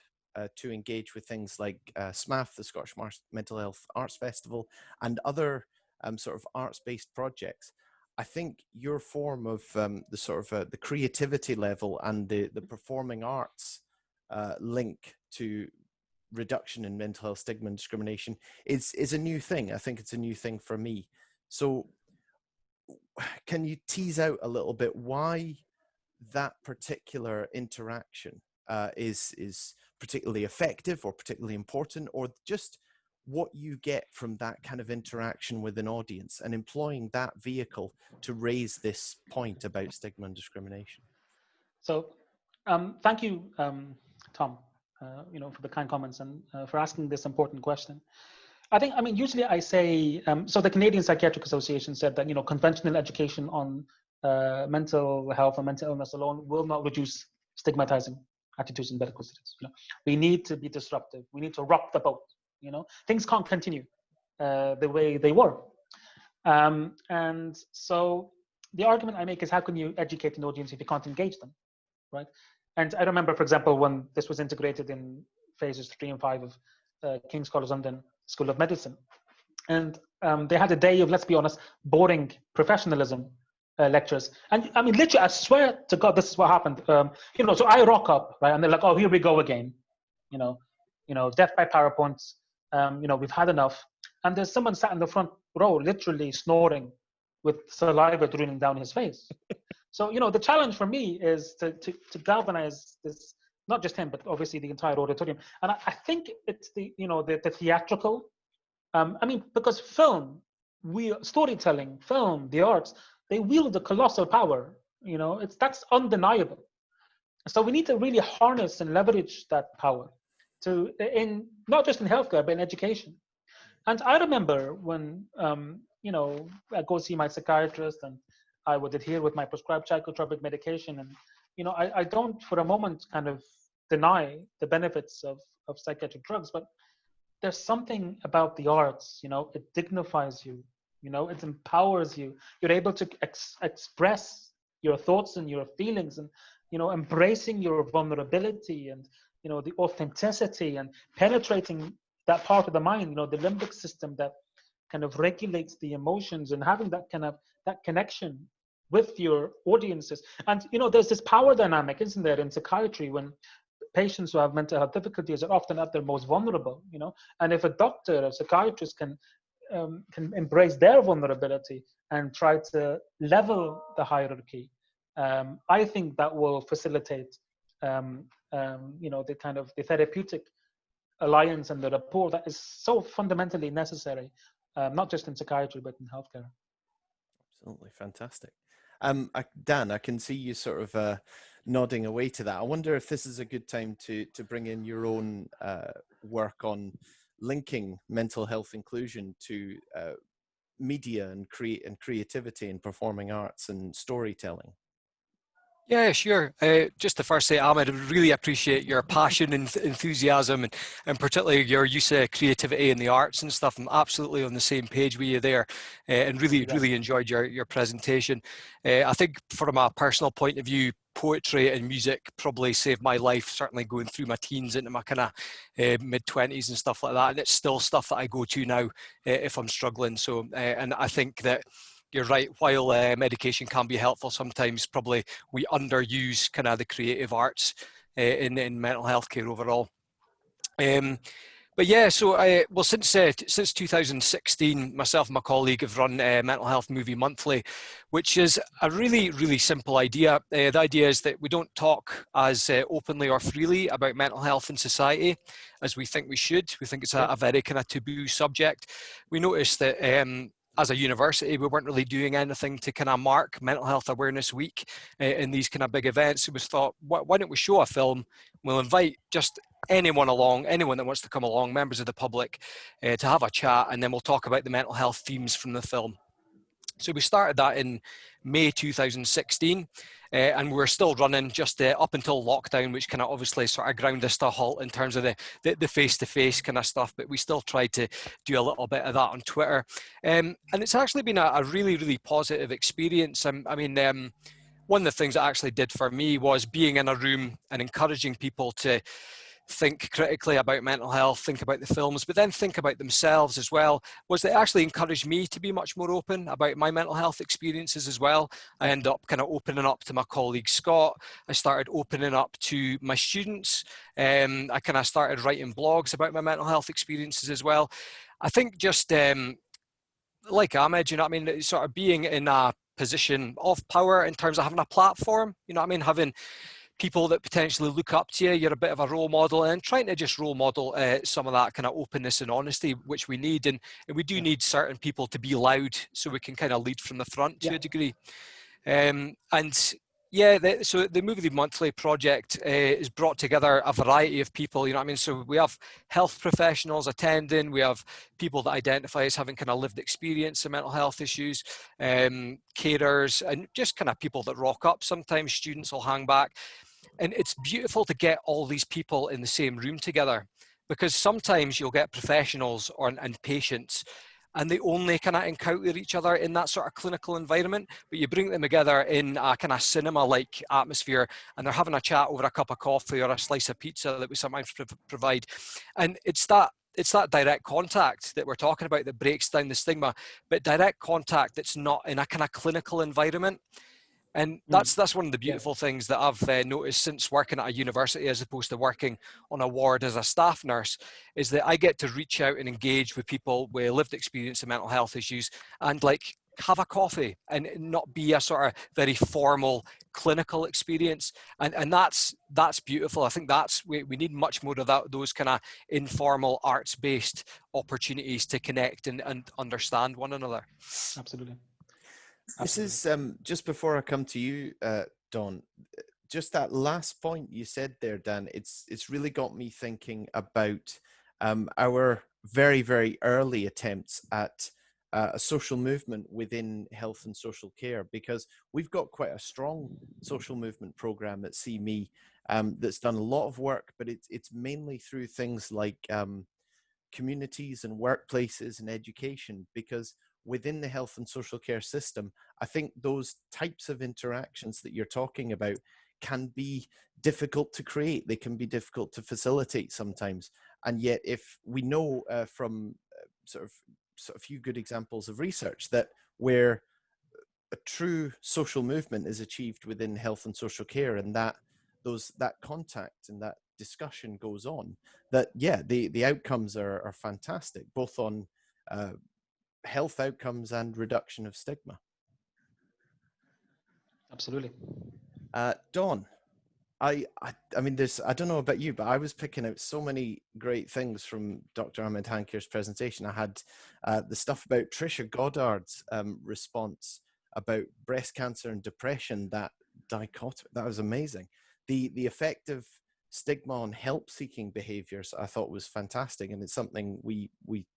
to engage with things like SMAF, the Scottish Mental Health Arts Festival, and other sort of arts-based projects, I think your form of the sort of the creativity level and the performing arts link to reduction in mental health stigma and discrimination is a new thing. I think it's a new thing for me. So can you tease out a little bit why that particular interaction is particularly effective or particularly important, or just what you get from that kind of interaction with an audience and employing that vehicle to raise this point about stigma and discrimination? So thank you, Tom, for the kind comments and for asking this important question. I mean, usually I say, so the Canadian Psychiatric Association said that, conventional education on mental health and mental illness alone will not reduce stigmatizing attitudes in medical settings. We need to be disruptive. We need to rock the boat. Things can't continue the way they were. And so the argument I make is, how can you educate an audience if you can't engage them, right? And I remember, for example, when this was integrated in phases 3 and 5 of King's College London School of Medicine. And they had a day of, let's be honest, boring professionalism lectures. And I mean, literally, I swear to God, this is what happened. So I rock up, right? And they're like, oh, here we go again. Death by PowerPoint. We've had enough. And there's someone sat in the front row, literally snoring with saliva draining down his face. So, the challenge for me is to galvanize this, not just him, but obviously the entire auditorium. And I think it's the theatrical, because storytelling, film, the arts, they wield a colossal power, that's undeniable. So we need to really harness and leverage that power not just in healthcare, but in education. And I remember when, I go see my psychiatrist and I would adhere with my prescribed psychotropic medication. And, I don't for a moment kind of deny the benefits of psychiatric drugs, but there's something about the arts, it dignifies you, it empowers you. You're able to express your thoughts and your feelings and, embracing your vulnerability and, the authenticity and penetrating that part of the mind, the limbic system that kind of regulates the emotions, and having that connection with your audiences. And, there's this power dynamic, isn't there, in psychiatry, when patients who have mental health difficulties are often at their most vulnerable, and if a doctor, a psychiatrist can embrace their vulnerability and try to level the hierarchy, I think that will facilitate, the kind of the therapeutic alliance and the rapport that is so fundamentally necessary, not just in psychiatry, but in healthcare. Absolutely fantastic. Dan, I can see you sort of nodding away to that. I wonder if this is a good time to bring in your own work on linking mental health inclusion to media and creativity and performing arts and storytelling. Yeah, sure. Just to first say, Ahmed, I really appreciate your passion and enthusiasm, and particularly your use of creativity in the arts and stuff. I'm absolutely on the same page with you there, and really enjoyed your presentation. I think from a personal point of view, poetry and music probably saved my life, certainly going through my teens into my kind of mid-20s and stuff like that. And it's still stuff that I go to now if I'm struggling. So, and I think that you're right, while medication can be helpful, sometimes probably we underuse kind of the creative arts in mental health care overall. But yeah, so since 2016, myself and my colleague have run Mental Health Movie Monthly, which is a really simple idea. The idea is that we don't talk as openly or freely about mental health in society as we think we should. We think it's a very kind of taboo subject. We noticed that as a university, we weren't really doing anything to kind of mark Mental Health Awareness Week in these kind of big events. It was thought, why don't we show a film? We'll invite just anyone along, anyone that wants to come along, members of the public, to have a chat, and then we'll talk about the mental health themes from the film. So we started that in May 2016, and we're still running just up until lockdown, which kind of obviously sort of ground us to a halt in terms of the face-to-face kind of stuff, but we still tried to do a little bit of that on Twitter. And it's actually been a really, really positive experience. One of the things that actually did for me was being in a room and encouraging people to think critically about mental health, think about the films, but then think about themselves as well, was that it actually encouraged me to be much more open about my mental health experiences as well. I ended up kind of opening up to my colleague Scott. I started opening up to my students. I kind of started writing blogs about my mental health experiences as well. I think just like Ahmed, you know what I mean, sort of being in a position of power in terms of having a platform, you know what I mean, having people that potentially look up to you, you're a bit of a role model, and trying to just role model some of that kind of openness and honesty, which we need. And we do need certain people to be loud so we can kind of lead from the front to a degree. So the Movie Monthly project has brought together a variety of people, you know what I mean? So we have health professionals attending, we have people that identify as having kind of lived experience in mental health issues, carers, and just kind of people that rock up. Sometimes students will hang back. And it's beautiful to get all these people in the same room together, because sometimes you'll get professionals and patients and they only kind of encounter each other in that sort of clinical environment, but you bring them together in a kind of cinema-like atmosphere and they're having a chat over a cup of coffee or a slice of pizza that we sometimes provide. And it's that direct contact that we're talking about that breaks down the stigma, but direct contact that's not in a kind of clinical environment. And that's one of the beautiful things that I've noticed since working at a university as opposed to working on a ward as a staff nurse, is that I get to reach out and engage with people with lived experience of mental health issues and like have a coffee and not be a sort of very formal clinical experience. And that's beautiful. I think we need much more of those kind of informal arts-based opportunities to connect and understand one another. Absolutely. This is just before I come to you, Don. Just that last point you said there, Dan. It's really got me thinking about our very, very early attempts at a social movement within health and social care, because we've got quite a strong social movement program at CME that's done a lot of work, but it's mainly through things like communities and workplaces and education, because within the health and social care system, I think those types of interactions that you're talking about can be difficult to create. They can be difficult to facilitate sometimes. And yet, if we know from sort of a few good examples of research that where a true social movement is achieved within health and social care, and that contact and that discussion goes on, that the outcomes are fantastic, both on health outcomes and reduction of stigma. Absolutely. Dawn, I mean, I don't know about you, but I was picking out so many great things from Dr. Ahmed Hankir's presentation. I had the stuff about Trisha Goddard's response about breast cancer and depression, that dichotomy, that was amazing. The effect of stigma on help-seeking behaviors, I thought was fantastic, and it's something we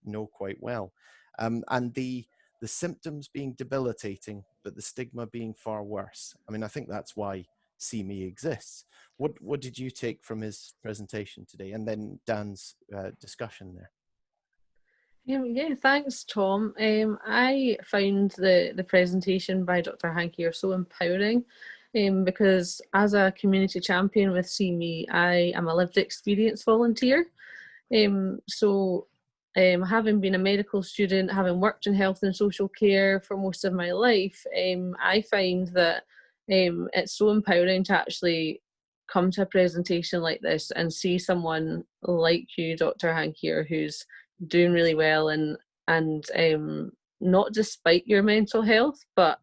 know quite well. And the symptoms being debilitating, but the stigma being far worse. I mean, I think that's why CME exists. What did you take from his presentation today, and then Dan's discussion there? Yeah, thanks, Tom. I found the presentation by Dr. Hankir so empowering, because as a community champion with CME, I am a lived experience volunteer. Having been a medical student, having worked in health and social care for most of my life, I find that it's so empowering to actually come to a presentation like this and see someone like you, Dr. Hankir, who's doing really well and not despite your mental health, but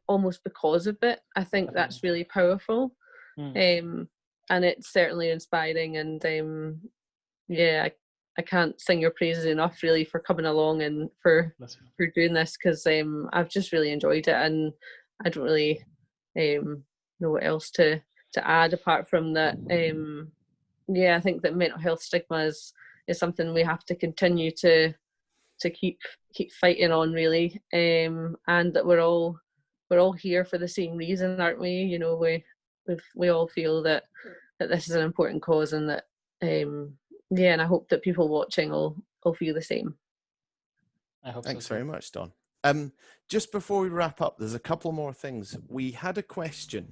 almost because of it. I think that's really powerful. And it's certainly inspiring, and I can't sing your praises enough, really, for coming along and for doing this, because I've just really enjoyed it, and I don't really know what else to add apart from that. I think that mental health stigma is something we have to continue to keep fighting on, really, and that we're all here for the same reason, aren't we? You know, we all feel that this is an important cause, and that and I hope that people watching will feel the same. I hope Thanks so. very much, Don. Just before we wrap up, there's a couple more things. We had a question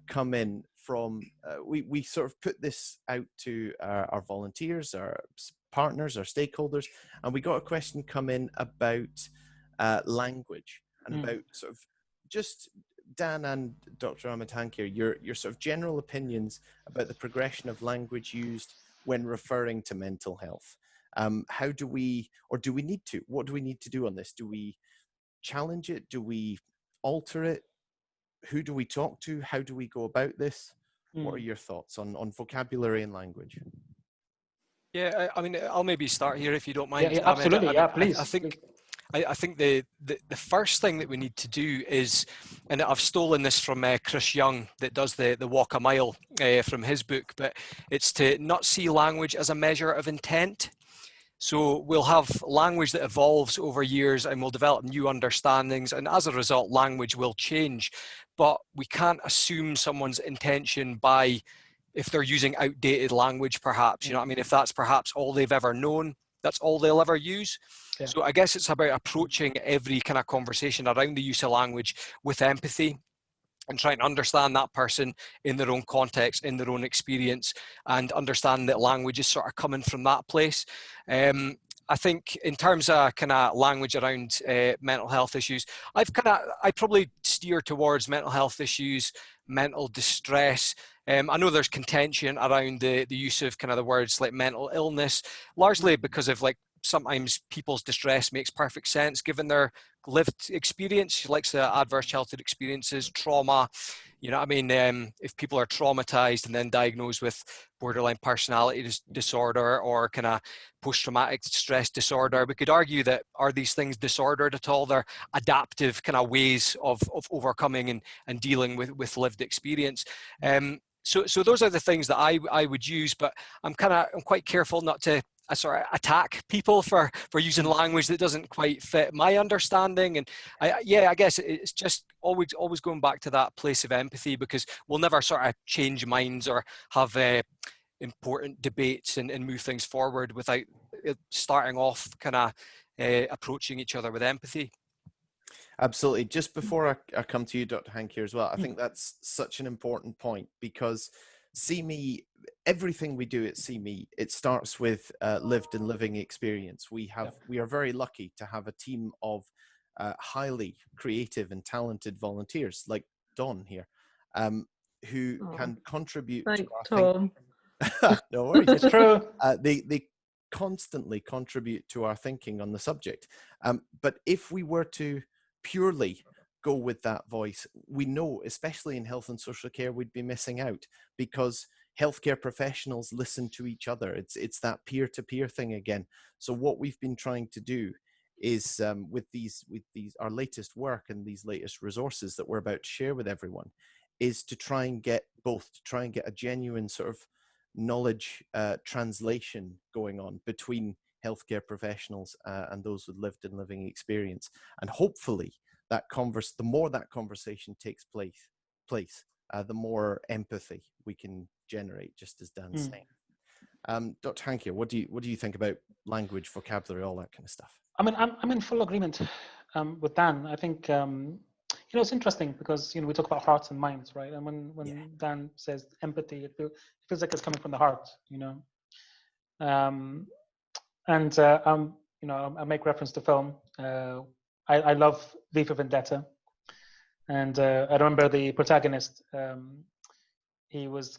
come in from, we sort of put this out to our volunteers, our partners, our stakeholders, and we got a question come in about language and about sort of just Dan and Dr. Ahmed Hankir, your sort of general opinions about the progression of language used when referring to mental health. How do we, or do we need to? What do we need to do on this? Do we challenge it? Do we alter it? Who do we talk to? How do we go about this? What are your thoughts on vocabulary and language? Yeah, I mean, I'll maybe start here if you don't mind. Yeah, absolutely. Ahmed. Please. I think the first thing that we need to do is, and I've stolen this from Chris Young that does the Walk a Mile from his book, but it's to not see language as a measure of intent. So we'll have language that evolves over years and we'll develop new understandings, and as a result, language will change. But we can't assume someone's intention by if they're using outdated language, perhaps, you know what I mean? If that's perhaps all they've ever known, that's all they'll ever use. Yeah. So I guess it's about approaching every kind of conversation around the use of language with empathy and trying to understand that person in their own context, in their own experience, and understand that language is sort of coming from that place. I think in terms of kind of language around mental health issues, I probably steer towards mental health issues, mental distress. I know there's contention around the use of kind of the words like mental illness, largely because of like sometimes people's distress makes perfect sense given their lived experience, like adverse childhood experiences, trauma. You know what I mean? If people are traumatized and then diagnosed with borderline personality disorder or kind of post-traumatic stress disorder, we could argue that are these things disordered at all? They're adaptive kind of ways of overcoming and dealing with lived experience. So those are the things that I would use, but I'm quite careful not to sort of attack people for using language that doesn't quite fit my understanding. And I guess it's just always going back to that place of empathy, because we'll never sort of change minds or have important debates and move things forward without starting off kind of approaching each other with empathy. Absolutely. Just before I come to you, Dr. Hankir, as well, I think that's such an important point, because See Me, everything we do at See Me, it starts with lived and living experience. We are very lucky to have a team of highly creative and talented volunteers like Dawn here, who can contribute to our Tom. No worries. It's true. They constantly contribute to our thinking on the subject. But if we were to purely go with that voice, we know, especially in health and social care, we'd be missing out, because healthcare professionals listen to each other. It's that peer-to-peer thing again. So what we've been trying to do is with these our latest work and these latest resources that we're about to share with everyone, is to try and get a genuine sort of knowledge translation going on between healthcare professionals and those with lived and living experience. And hopefully the more that conversation takes place, the more empathy we can generate, just as Dan's saying. Dr. Hankir, what do you think about language, vocabulary, all that kind of stuff? I mean, I'm in full agreement with Dan. I think it's interesting because we talk about hearts and minds, right? And when Dan says empathy, it feels like it's coming from the heart, I make reference to film. I love V for Vendetta, and I remember the protagonist. He was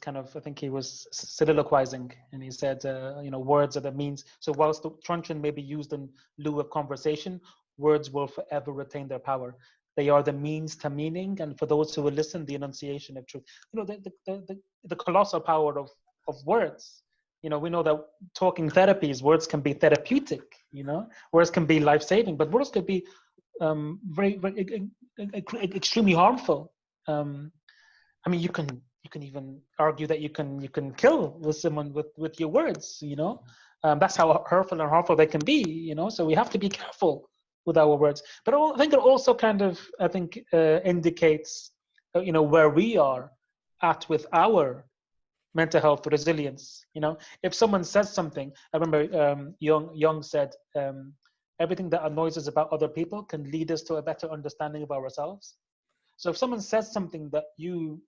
he was soliloquizing, and he said, words are the means. So whilst the truncheon may be used in lieu of conversation, words will forever retain their power. They are the means to meaning, and for those who will listen, the enunciation of truth. The colossal power of words. We know that talking therapies, words can be therapeutic. Words can be life-saving, but words could be very, very extremely harmful. You can even argue that you can kill with someone with your words. That's how hurtful and harmful they can be, you know. So we have to be careful with our words. But I think it also kind of, indicates, you know, where we are at with our mental health resilience. You know, if someone says something, I remember Jung said, everything that annoys us about other people can lead us to a better understanding of ourselves. So if someone says something that you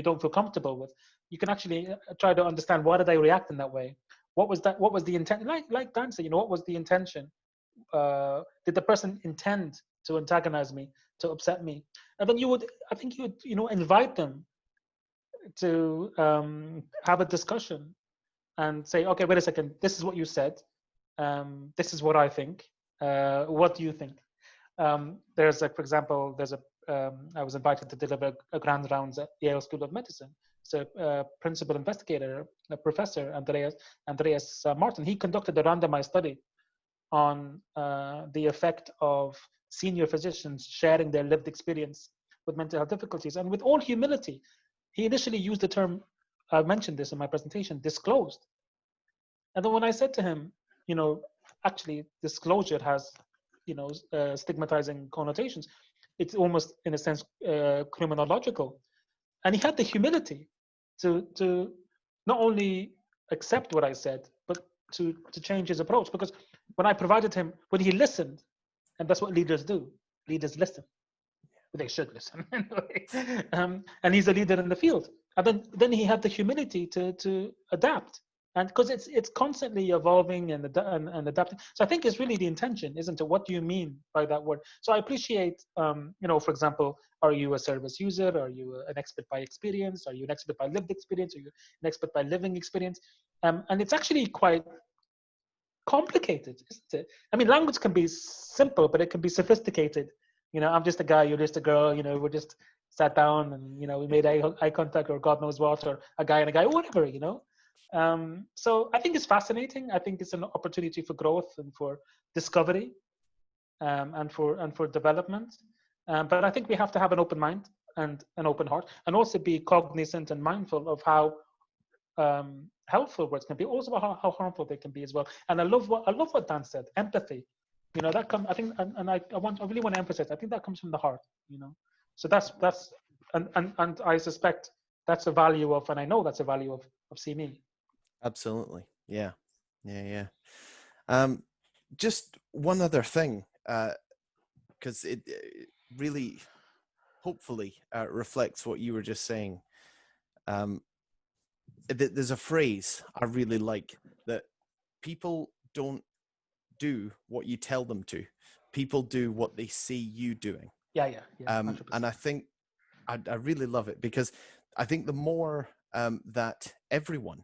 don't feel comfortable with, you can actually try to understand, why did I react in that way? What was that? What was the intent? Like Dan said, you know, what was the intention? Did the person intend to antagonize me, to upset me? And then I think you would, you know, invite them to have a discussion and say, okay, wait a second, this is what you said. This is what I think. What do you think? There's like, for example, I was invited to deliver a grand rounds at Yale School of Medicine. So principal investigator, a professor, Andreas Martin, he conducted a randomized study on the effect of senior physicians sharing their lived experience with mental health difficulties. And with all humility, he initially used the term, I mentioned this in my presentation, disclosed. And then when I said to him, you know, actually disclosure has, you know, stigmatizing connotations. It's almost, in a sense, criminological. And he had the humility to not only accept what I said, but to change his approach. Because when I provided him, when he listened, and that's what leaders do, leaders listen. They should listen anyway. And he's a leader in the field. And then he had the humility to adapt. And because it's constantly evolving and adapting. So I think it's really the intention, isn't it? What do you mean by that word? So I appreciate, you know, for example, are you a service user? Are you an expert by experience? Are you an expert by lived experience? Are you an expert by living experience? And it's actually quite complicated, isn't it? I mean, language can be simple, but it can be sophisticated. You know, I'm just a guy, you're just a girl, you know, we're just sat down and, you know, we made eye contact, or God knows what, or a guy and a guy, whatever, you know. So I think it's fascinating. I think it's an opportunity for growth and for discovery, and for development. But I think we have to have an open mind and an open heart, and also be cognizant and mindful of how helpful words can be, also how harmful they can be as well. And I love what Dan said, empathy. You know, that I think, and I really want to emphasize, I think that comes from the heart, you know. So that's and I suspect that's a value of, and I know that's a value of CME. Absolutely. Yeah. Just one other thing, because it really, hopefully, reflects what you were just saying. There's a phrase I really like, that people don't do what you tell them to. People do what they see you doing. Yeah. And I think I really love it, because I think the more that everyone,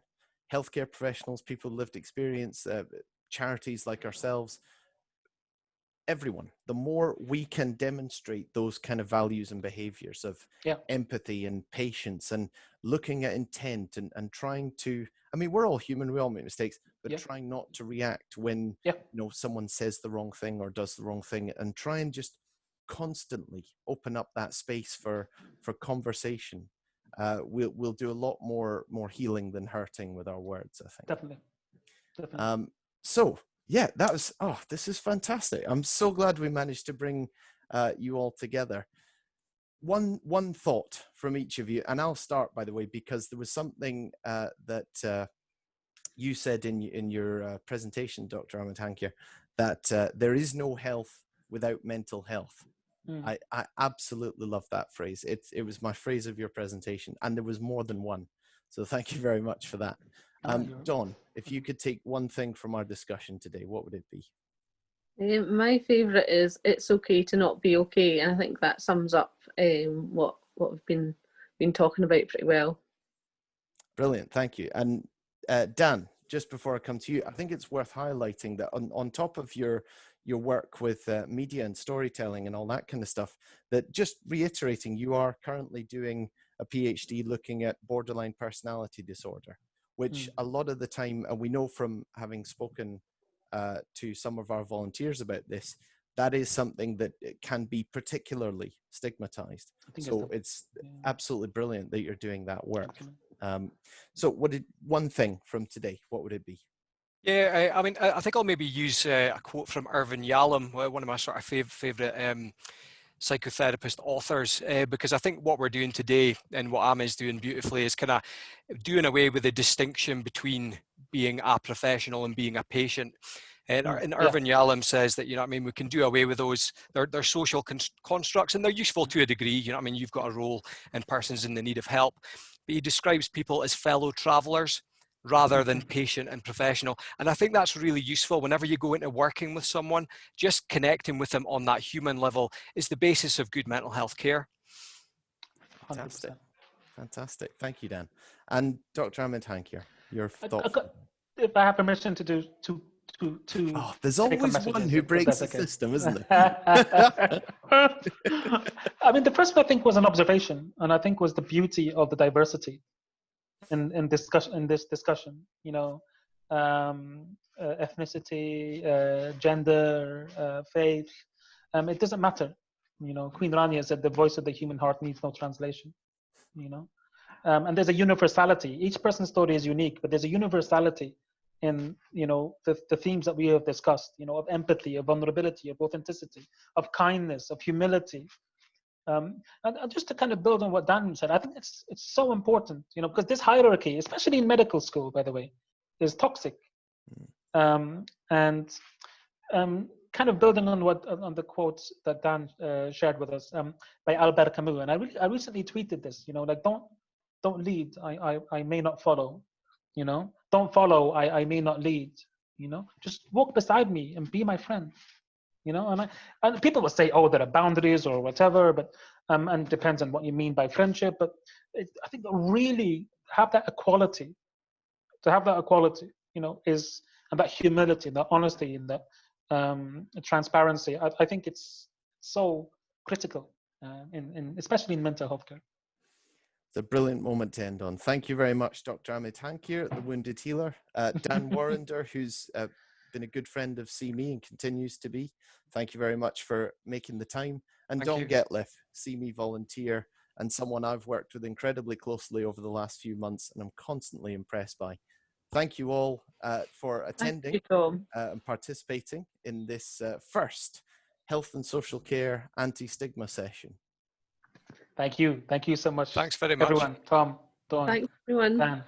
healthcare professionals, people with lived experience, charities like ourselves, everyone, the more we can demonstrate those kind of values and behaviors of empathy and patience and looking at intent and trying to, I mean, we're all human, we all make mistakes, but trying not to react when, you know, someone says the wrong thing or does the wrong thing, and try and just constantly open up that space for conversation. We'll do a lot more healing than hurting with our words, I think. Definitely. So yeah, that was, this is fantastic. I'm so glad we managed to bring you all together. One thought from each of you, and I'll start, by the way, because there was something that you said in your presentation, Dr. Ahmed Hankir, that there is no health without mental health. I absolutely love that phrase. It was my phrase of your presentation, and there was more than one. So thank you very much for that. Dawn, if you could take one thing from our discussion today, what would it be? My favourite is "It's okay to not be okay," and I think that sums up what we've been talking about pretty well. Brilliant, thank you. And Dan, just before I come to you, I think it's worth highlighting that on top of your work with media and storytelling and all that kind of stuff, that just reiterating, you are currently doing a PhD looking at borderline personality disorder, which a lot of the time, and we know from having spoken to some of our volunteers about this, that is something that can be particularly stigmatized. So it's absolutely brilliant that you're doing that work. So one thing from today, what would it be? Yeah, I mean, I think I'll maybe use a quote from Irvin Yalom, one of my sort of favorite psychotherapist authors, because I think what we're doing today and what Ahmed's doing beautifully is kind of doing away with the distinction between being a professional and being a patient. And Irvin Yalom says that, I mean, we can do away with those. They're social constructs, and they're useful to a degree. I mean, you've got a role in persons in the need of help. But he describes people as fellow travelers rather than patient and professional. And I think that's really useful whenever you go into working with someone. Just connecting with them on that human level is the basis of good mental health care. Fantastic. 100%. Fantastic. Thank you, Dan. And Dr. Ahmed Hankir, your thoughts? If I have permission to do two. Oh, there's always one who breaks the system, isn't there? I mean, the first one I think was an observation, and I think was the beauty of the diversity in this discussion. Ethnicity, gender, faith. It doesn't matter. Queen Rania said, "The voice of the human heart needs no translation." And there's a universality. Each person's story is unique, but there's a universality in the themes that we have discussed, of empathy, of vulnerability, of authenticity, of kindness, of humility. And just to kind of build on what Dan said, I think it's so important, because this hierarchy, especially in medical school, by the way, is toxic. And kind of building on the quotes that Dan shared with us by Albert Camus, and I recently tweeted this, like don't lead, I may not follow. Don't follow, I may not lead. Just walk beside me and be my friend. And people will say, oh, there are boundaries or whatever, but and it depends on what you mean by friendship. But I think really have that equality. To have that equality, is and that humility, that honesty, and that transparency. I think it's so critical, especially in mental health care. It's a brilliant moment to end on. Thank you very much, Dr. Ahmed Hankir, the wounded healer. Dan Warrender, who's been a good friend of See Me and continues to be. Thank you very much for making the time. And Don Getliffe, See Me volunteer, and someone I've worked with incredibly closely over the last few months and I'm constantly impressed by. Thank you all for attending and participating in this first Health and Social Care Anti-Stigma session. Thank you. Thank you so much. Thanks very much. Everyone. Tom, Dawn. Thanks, everyone. Dan.